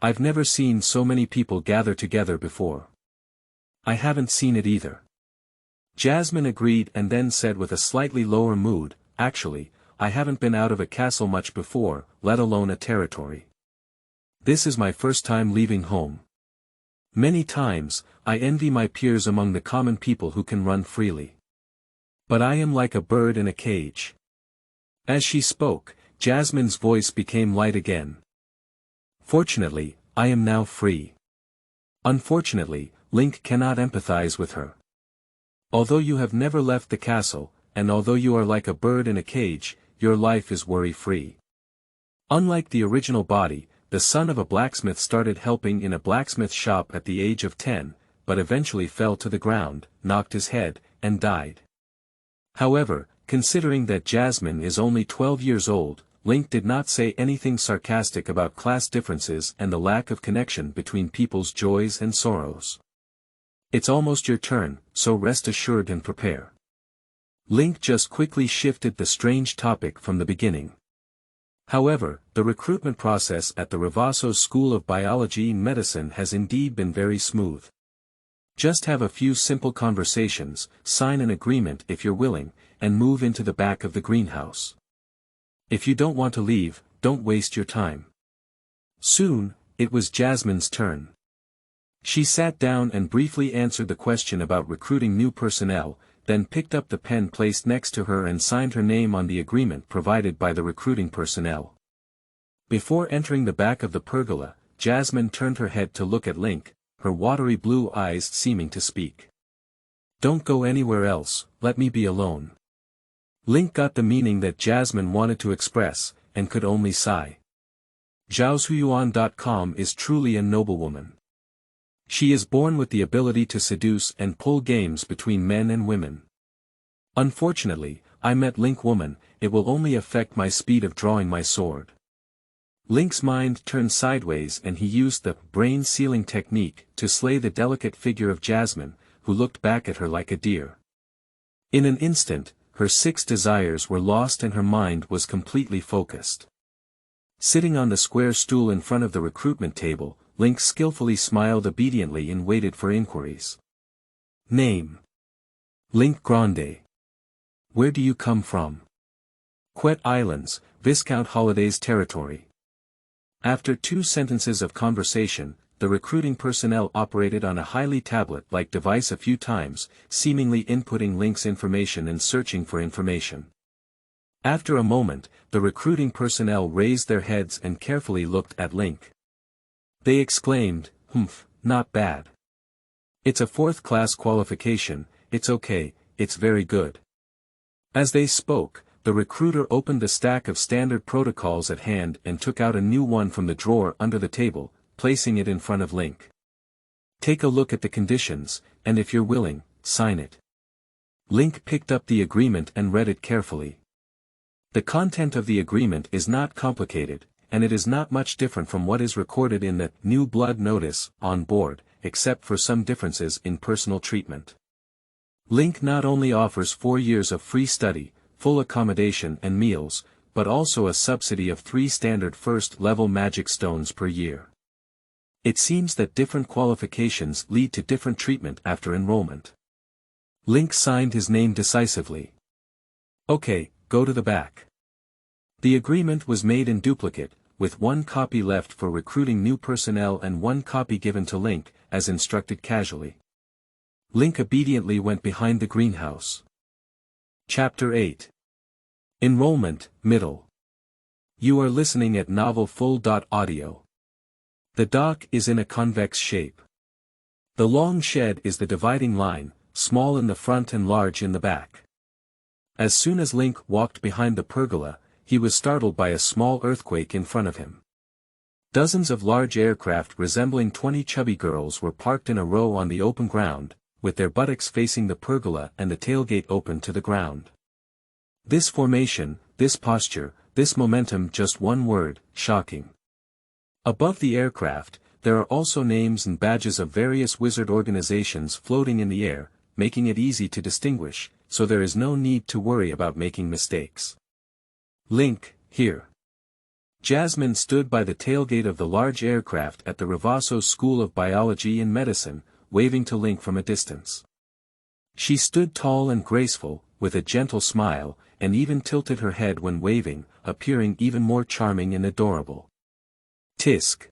Speaker 1: I've never seen so many people gather together before." "I haven't seen it either." Jasmine agreed and then said with a slightly lower mood, "Actually, I haven't been out of a castle much before, let alone a territory. This is my first time leaving home. Many times, I envy my peers among the common people who can run freely. But I am like a bird in a cage." As she spoke, Jasmine's voice became light again. "Fortunately, I am now free. Unfortunately, Link cannot empathize with her. Although you have never left the castle, and although you are like a bird in a cage, your life is worry-free. Unlike the original body, the son of a blacksmith started helping in a blacksmith shop at the age of 10, but eventually fell to the ground, knocked his head, and died. However, considering that Jasmine is only 12 years old, Link did not say anything sarcastic about class differences and the lack of connection between people's joys and sorrows. "It's almost your turn, so rest assured and prepare." Link just quickly shifted the strange topic from the beginning. However, the recruitment process at the Ravasso School of Biology and Medicine has indeed been very smooth. Just have a few simple conversations, sign an agreement if you're willing, and move into the back of the greenhouse. If you don't want to leave, don't waste your time. Soon, it was Jasmine's turn. She sat down and briefly answered the question about recruiting new personnel, then picked up the pen placed next to her and signed her name on the agreement provided by the recruiting personnel. Before entering the back of the pergola, Jasmine turned her head to look at Link, her watery blue eyes seeming to speak. "Don't go anywhere else, let me be alone." Link got the meaning that Jasmine wanted to express, and could only sigh. Zhaoshuyuan.com is truly a noblewoman. She is born with the ability to seduce and pull games between men and women. Unfortunately, I met Link woman, it will only affect my speed of drawing my sword. Link's mind turned sideways and he used the brain sealing technique to slay the delicate figure of Jasmine, who looked back at her like a deer. In an instant, her 6 desires were lost and her mind was completely focused. Sitting on the square stool in front of the recruitment table, Link skillfully smiled obediently and waited for inquiries. Name: Link Grande. Where do you come from? Quet Islands, Viscount Holiday's territory. After 2 sentences of conversation, the recruiting personnel operated on a highly tablet-like device a few times, seemingly inputting Link's information and searching for information. After a moment, the recruiting personnel raised their heads and carefully looked at Link. They exclaimed, "Humph, not bad. It's a 4th-class qualification, it's okay, it's very good." As they spoke, the recruiter opened the stack of standard protocols at hand and took out a new one from the drawer under the table, placing it in front of Link. "Take a look at the conditions, and if you're willing, sign it." Link picked up the agreement and read it carefully. The content of the agreement is not complicated, and it is not much different from what is recorded in the New Blood Notice on board, except for some differences in personal treatment. Link not only offers 4 years of free study, full accommodation and meals, but also a subsidy of 3 standard first-level magic stones per year. It seems that different qualifications lead to different treatment after enrollment. Link signed his name decisively. "Okay, go to the back. The agreement was made in duplicate, with one copy left for recruiting new personnel and one copy given to Link, as instructed casually. Link obediently went behind the greenhouse. Chapter 8. Enrollment, Middle. You are listening at Novel Full.audio. The dock is in a convex shape. The long shed is the dividing line, small in the front and large in the back. As soon as Link walked behind the pergola, he was startled by a small earthquake in front of him. Dozens of large aircraft resembling 20 chubby girls were parked in a row on the open ground, with their buttocks facing the pergola and the tailgate open to the ground. This formation, this posture, this momentum, just one word, shocking. Above the aircraft, there are also names and badges of various wizard organizations floating in the air, making it easy to distinguish, so there is no need to worry about making mistakes. Link, here. Jasmine stood by the tailgate of the large aircraft at the Ravasso School of Biology and Medicine, waving to Link from a distance. She stood tall and graceful, with a gentle smile, and even tilted her head when waving, appearing even more charming and adorable. Tisk.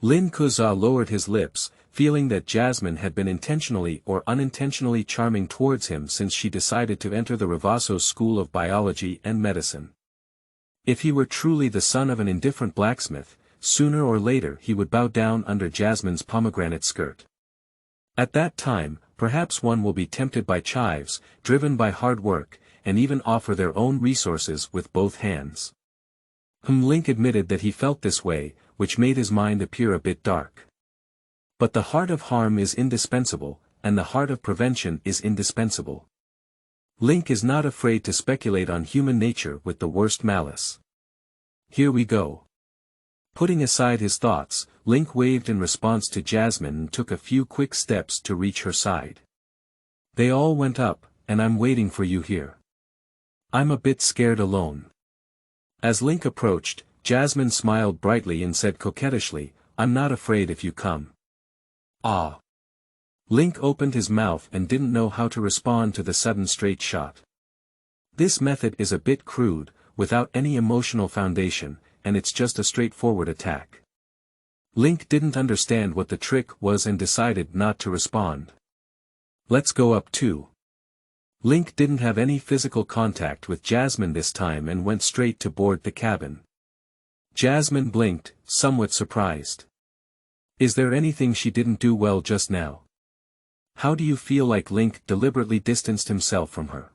Speaker 1: Lin Kuza lowered his lips, feeling that Jasmine had been intentionally or unintentionally charming towards him since she decided to enter the Ravasso School of Biology and Medicine. If he were truly the son of an indifferent blacksmith, sooner or later he would bow down under Jasmine's pomegranate skirt. At that time, perhaps one will be tempted by chives, driven by hard work, and even offer their own resources with both hands. Link admitted that he felt this way, which made his mind appear a bit dark. But the heart of harm is indispensable, and the heart of prevention is indispensable. Link is not afraid to speculate on human nature with the worst malice. Here we go. Putting aside his thoughts, Link waved in response to Jasmine and took a few quick steps to reach her side. They all went up, and I'm waiting for you here. I'm a bit scared alone. As Link approached, Jasmine smiled brightly and said coquettishly, I'm not afraid if you come. Ah. Link opened his mouth and didn't know how to respond to the sudden straight shot. This method is a bit crude, without any emotional foundation, and it's just a straightforward attack. Link didn't understand what the trick was and decided not to respond. Let's go up too. Link didn't have any physical contact with Jasmine this time and went straight to board the cabin. Jasmine blinked, somewhat surprised. Is there anything she didn't do well just now? How do you feel? Like Link deliberately distanced himself from her.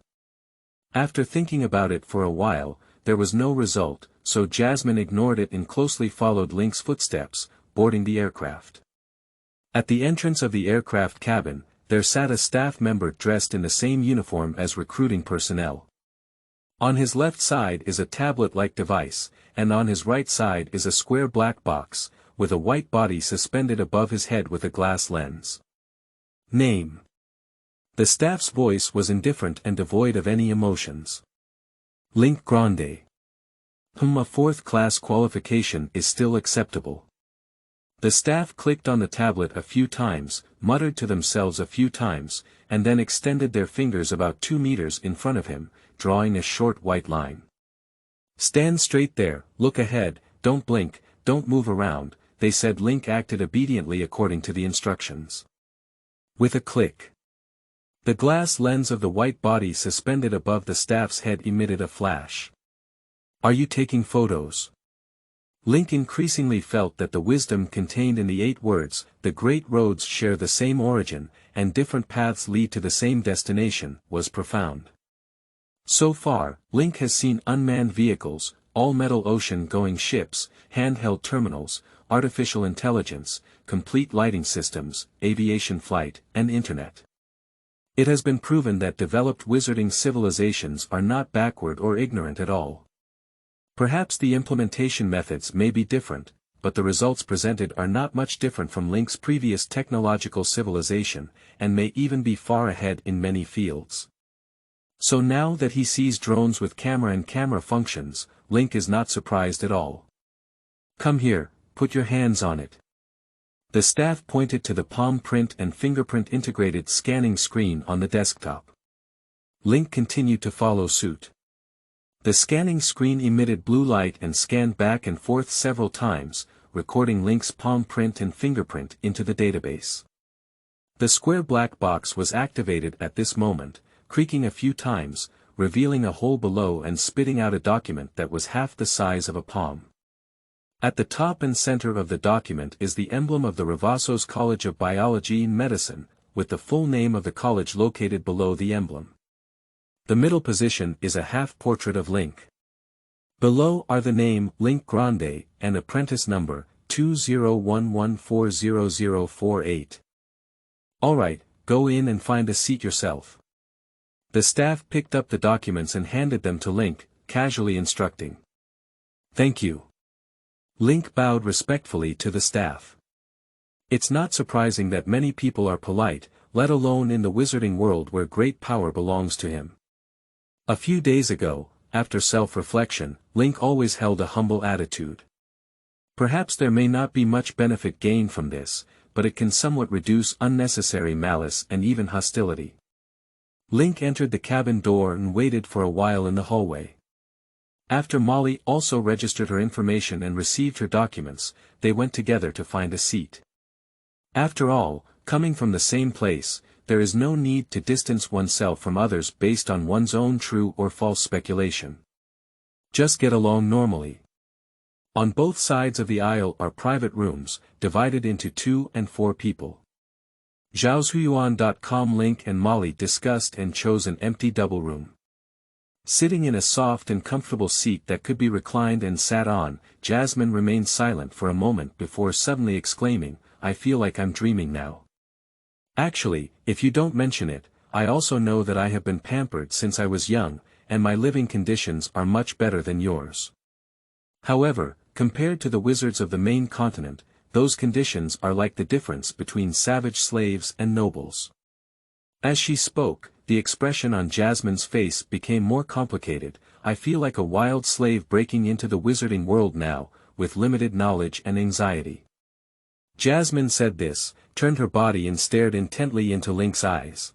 Speaker 1: After thinking about it for a while, there was no result, so Jasmine ignored it and closely followed Link's footsteps, boarding the aircraft. At the entrance of the aircraft cabin, there sat a staff member dressed in the same uniform as recruiting personnel. On his left side is a tablet-like device, and on his right side is a square black box, with a white body suspended above his head with a glass lens. Name. The staff's voice was indifferent and devoid of any emotions. Link Grande. A 4th class qualification is still acceptable. The staff clicked on the tablet a few times, muttered to themselves a few times, and then extended their fingers about 2 meters in front of him, drawing a short white line. Stand straight there, look ahead, don't blink, don't move around, they said. Link acted obediently according to the instructions. With a click, the glass lens of the white body suspended above the staff's head emitted a flash. Are you taking photos? Link increasingly felt that the wisdom contained in the 8 words, the great roads share the same origin, and different paths lead to the same destination, was profound. So far, Link has seen unmanned vehicles, all-metal ocean-going ships, handheld terminals, artificial intelligence, complete lighting systems, aviation flight, and internet. It has been proven that developed wizarding civilizations are not backward or ignorant at all. Perhaps the implementation methods may be different, but the results presented are not much different from Link's previous technological civilization, and may even be far ahead in many fields. So now that he sees drones with camera and camera functions, Link is not surprised at all. Come here, put your hands on it. The staff pointed to the palm print and fingerprint integrated scanning screen on the desktop. Link continued to follow suit. The scanning screen emitted blue light and scanned back and forth several times, recording Link's palm print and fingerprint into the database. The square black box was activated at this moment, creaking a few times, revealing a hole below and spitting out a document that was half the size of a palm. At the top and center of the document is the emblem of the Revassos College of Biology and Medicine, with the full name of the college located below the emblem. The middle position is a half-portrait of Link. Below are the name Link Grande and apprentice number 2011400048. Alright, go in and find a seat yourself. The staff picked up the documents and handed them to Link, casually instructing. Thank you. Link bowed respectfully to the staff. It's not surprising that many people are polite, let alone in the wizarding world where great power belongs to him. A few days ago, after self-reflection, Link always held a humble attitude. Perhaps there may not be much benefit gained from this, but it can somewhat reduce unnecessary malice and even hostility. Link entered the cabin door and waited for a while in the hallway. After Molly also registered her information and received her documents, they went together to find a seat. After all, coming from the same place, there is no need to distance oneself from others based on one's own true or false speculation. Just get along normally. On both sides of the aisle are private rooms, divided into 2 and 4 people. Zhaoshuyuan.com. Link and Molly discussed and chose an empty double room. Sitting in a soft and comfortable seat that could be reclined and sat on, Jasmine remained silent for a moment before suddenly exclaiming, I feel like I'm dreaming now. Actually, if you don't mention it, I also know that I have been pampered since I was young, and my living conditions are much better than yours. However, compared to the wizards of the main continent, those conditions are like the difference between savage slaves and nobles. As she spoke, the expression on Jasmine's face became more complicated. I feel like a wild slave breaking into the wizarding world now, with limited knowledge and anxiety. Jasmine said this, turned her body and stared intently into Link's eyes.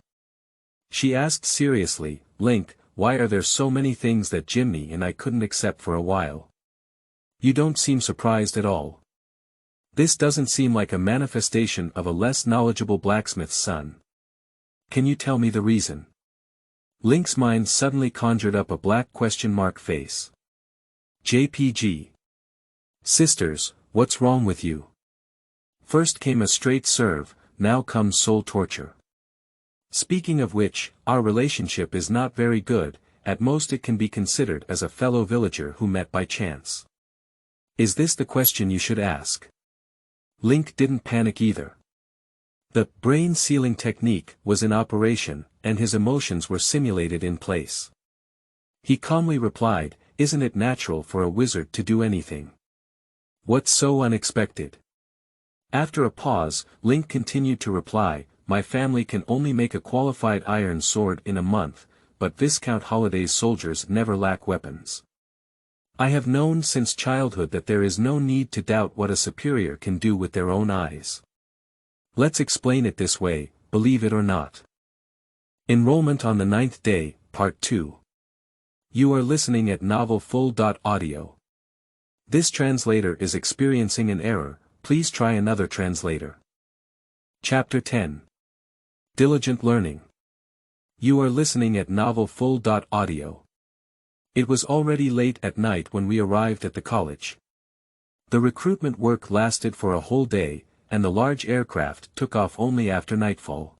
Speaker 1: She asked seriously, Link, why are there so many things that Jimmy and I couldn't accept for a while? You don't seem surprised at all. This doesn't seem like a manifestation of a less knowledgeable blacksmith's son. Can you tell me the reason? Link's mind suddenly conjured up a black question mark face. JPG. Sisters, what's wrong with you? First came a straight serve, now comes soul torture. Speaking of which, our relationship is not very good, at most it can be considered as a fellow villager who met by chance. Is this the question you should ask? Link didn't panic either. The brain sealing technique was in operation, and his emotions were simulated in place. He calmly replied, isn't it natural for a wizard to do anything? What's so unexpected? After a pause, Link continued to reply, my family can only make a qualified iron sword in a month, but Viscount Holliday's soldiers never lack weapons. I have known since childhood that there is no need to doubt what a superior can do with their own eyes. Let's explain it this way, believe it or not. Enrollment on the 9th day, Part 2. You are listening at novelfull.audio. This translator is experiencing an error, please try another translator. Chapter 10. Diligent Learning. You are listening at novelfull.audio. It was already late at night when we arrived at the college. The recruitment work lasted for a whole day, and the large aircraft took off only after nightfall.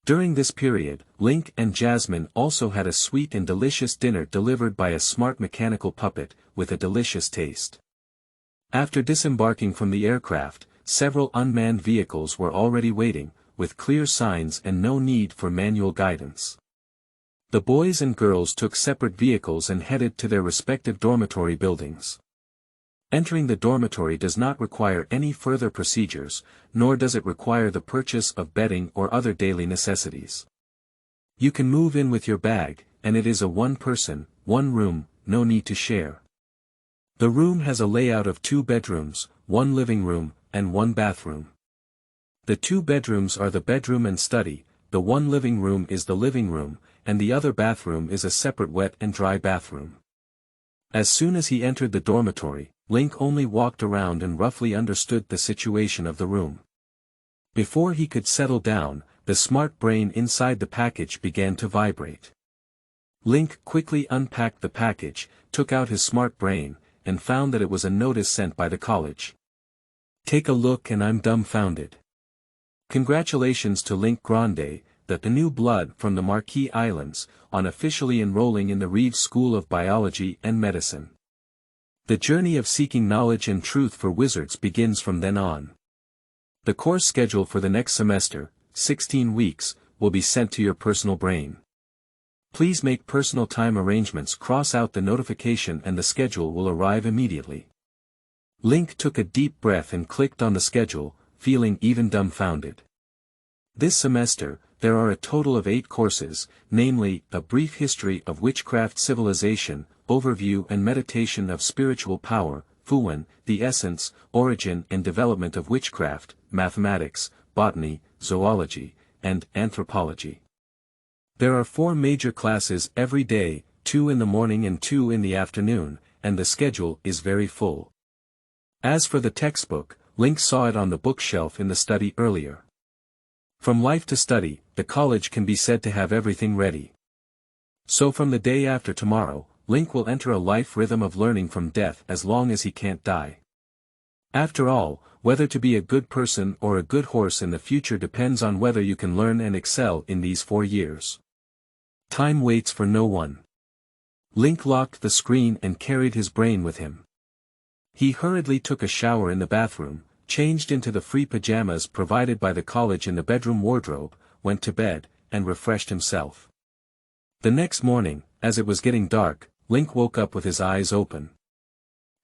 Speaker 1: During this period, Link and Jasmine also had a sweet and delicious dinner delivered by a smart mechanical puppet, with a delicious taste. After disembarking from the aircraft, several unmanned vehicles were already waiting, with clear signs and no need for manual guidance. The boys and girls took separate vehicles and headed to their respective dormitory buildings. Entering the dormitory does not require any further procedures, nor does it require the purchase of bedding or other daily necessities. You can move in with your bag, and it is a one-person, one-room, no need to share. The room has a layout of 2 bedrooms, 1 living room, and 1 bathroom. The 2 bedrooms are the bedroom and study, the 1 living room is the living room, and the other bathroom is a separate wet and dry bathroom. As soon as he entered the dormitory, Link only walked around and roughly understood the situation of the room. Before he could settle down, the smart brain inside the package began to vibrate. Link quickly unpacked the package, took out his smart brain, and found that it was a notice sent by the college. Take a look and I'm dumbfounded. Congratulations to Link Grande, the new blood from the Marquis Islands, on officially enrolling in the Reeves School of Biology and Medicine. The journey of seeking knowledge and truth for wizards begins from then on. The course schedule for the next semester, 16 weeks, will be sent to your personal brain. Please make personal time arrangements. Cross out the notification and the schedule will arrive immediately. Link took a deep breath and clicked on the schedule, feeling even dumbfounded. This semester, there are a total of 8 courses, namely, A Brief History of Witchcraft Civilization, Overview and Meditation of Spiritual Power, Fuwen, The Essence, Origin and Development of Witchcraft, Mathematics, Botany, Zoology, and Anthropology. There are 4 major classes every day, 2 in the morning and 2 in the afternoon, and the schedule is very full. As for the textbook, Link saw it on the bookshelf in the study earlier. From life to study, the college can be said to have everything ready. So from the day after tomorrow, Link will enter a life rhythm of learning from death as long as he can't die. After all, whether to be a good person or a good horse in the future depends on whether you can learn and excel in these 4 years. Time waits for no one. Link locked the screen and carried his brain with him. He hurriedly took a shower in the bathroom, changed into the free pajamas provided by the college in the bedroom wardrobe, went to bed, and refreshed himself. The next morning, as it was getting dark, Link woke up with his eyes open.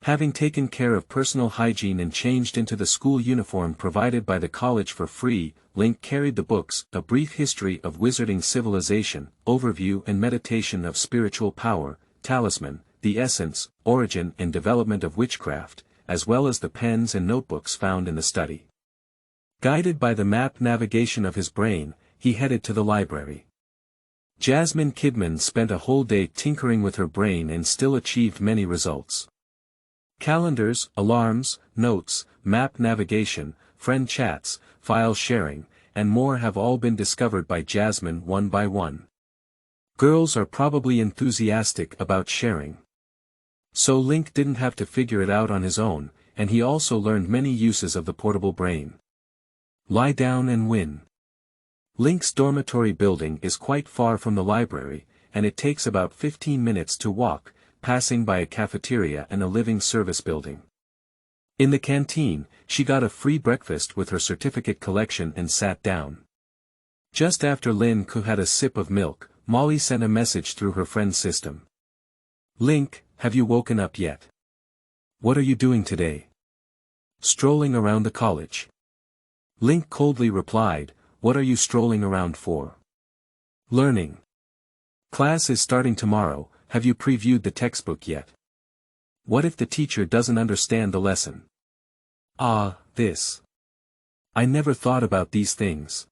Speaker 1: Having taken care of personal hygiene and changed into the school uniform provided by the college for free, Link carried the books, A Brief History of Wizarding Civilization, Overview and Meditation of Spiritual Power, Talisman, The Essence, Origin and Development of Witchcraft, as well as the pens and notebooks found in the study. Guided by the map navigation of his brain, he headed to the library. Jasmine Kidman spent a whole day tinkering with her brain and still achieved many results. Calendars, alarms, notes, map navigation, friend chats, file sharing, and more have all been discovered by Jasmine one by one. Girls are probably enthusiastic about sharing. So Link didn't have to figure it out on his own, and he also learned many uses of the portable brain. Lie down and win. Link's dormitory building is quite far from the library, and it takes about 15 minutes to walk, passing by a cafeteria and a living service building. In the canteen, she got a free breakfast with her certificate collection and sat down. Just after Lin had a sip of milk, Molly sent a message through her friend's system. Link, have you woken up yet? What are you doing today? Strolling around the college. Link coldly replied, what are you strolling around for? Learning. Class is starting tomorrow, have you previewed the textbook yet? What if the teacher doesn't understand the lesson? This. I never thought about these things.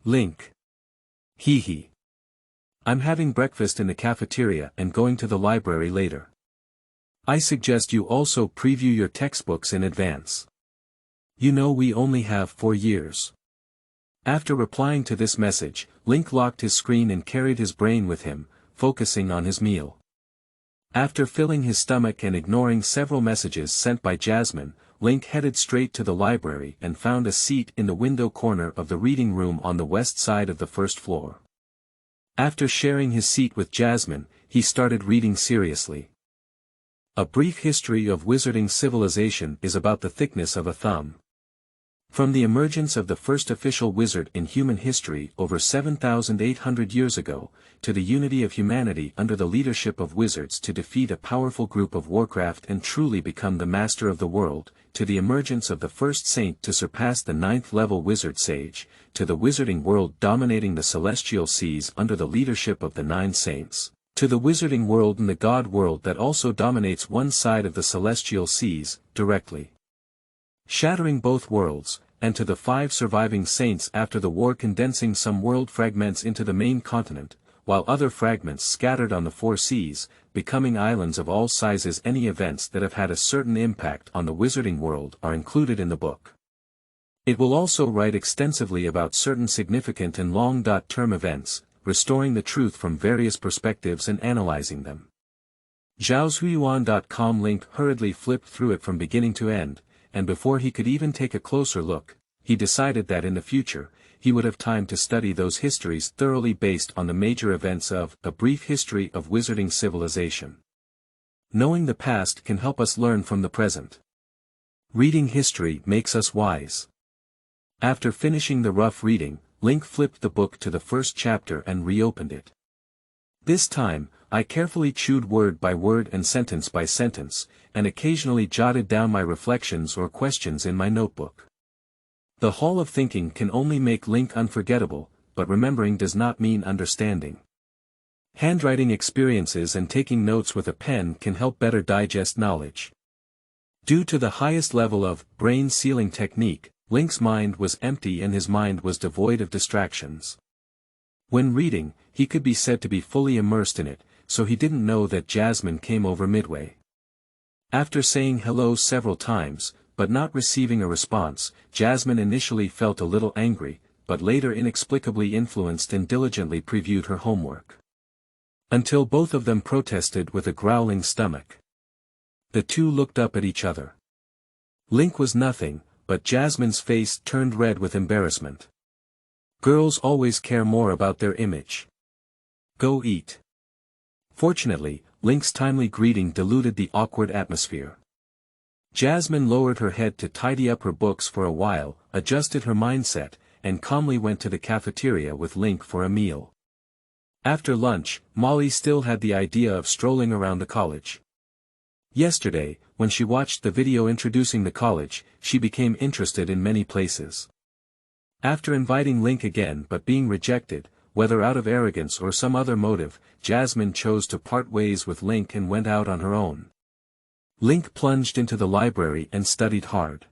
Speaker 1: Link. Hee hee. I'm having breakfast in the cafeteria and going to the library later. I suggest you also preview your textbooks in advance. You know we only have 4 years. After replying to this message, Link locked his screen and carried his brain with him, focusing on his meal. After filling his stomach and ignoring several messages sent by Jasmine, Link headed straight to the library and found a seat in the window corner of the reading room on the west side of the first floor. After sharing his seat with Jasmine, he started reading seriously. A Brief History of Wizarding Civilization is about the thickness of a thumb. From the emergence of the first official wizard in human history over 7,800 years ago, to the unity of humanity under the leadership of wizards to defeat a powerful group of Warcraft and truly become the master of the world, to the emergence of the first saint to surpass the 9th-level wizard sage, to the wizarding world dominating the celestial seas under the leadership of the 9 saints, to the wizarding world and the god world that also dominates one side of the celestial seas, directly shattering both worlds, and to the 5 surviving saints after the war condensing some world fragments into the main continent, while other fragments scattered on the 4 seas, becoming islands of all sizes. Any events that have had a certain impact on the wizarding world are included in the book. It will also write extensively about certain significant and long-term events, restoring the truth from various perspectives and analyzing them. Zhaozuiyuan.com Link hurriedly flipped through it from beginning to end, and before he could even take a closer look, he decided that in the future, he would have time to study those histories thoroughly based on the major events of A Brief History of Wizarding Civilization. Knowing the past can help us learn from the present. Reading history makes us wise. After finishing the rough reading, Link flipped the book to the first chapter and reopened it. This time, I carefully chewed word by word and sentence by sentence, and occasionally jotted down my reflections or questions in my notebook. The Hall of Thinking can only make Link unforgettable, but remembering does not mean understanding. Handwriting experiences and taking notes with a pen can help better digest knowledge. Due to the highest level of brain sealing technique, Link's mind was empty and his mind was devoid of distractions. When reading, he could be said to be fully immersed in it, so he didn't know that Jasmine came over midway. After saying hello several times, but not receiving a response, Jasmine initially felt a little angry, but later inexplicably influenced and diligently previewed her homework. Until both of them protested with a growling stomach. The two looked up at each other. Link was nothing, but Jasmine's face turned red with embarrassment. Girls always care more about their image. Go eat. Fortunately, Link's timely greeting diluted the awkward atmosphere. Jasmine lowered her head to tidy up her books for a while, adjusted her mindset, and calmly went to the cafeteria with Link for a meal. After lunch, Molly still had the idea of strolling around the college. Yesterday, when she watched the video introducing the college, she became interested in many places. After inviting Link again but being rejected, whether out of arrogance or some other motive, Jasmine chose to part ways with Link and went out on her own. Link plunged into the library and studied hard.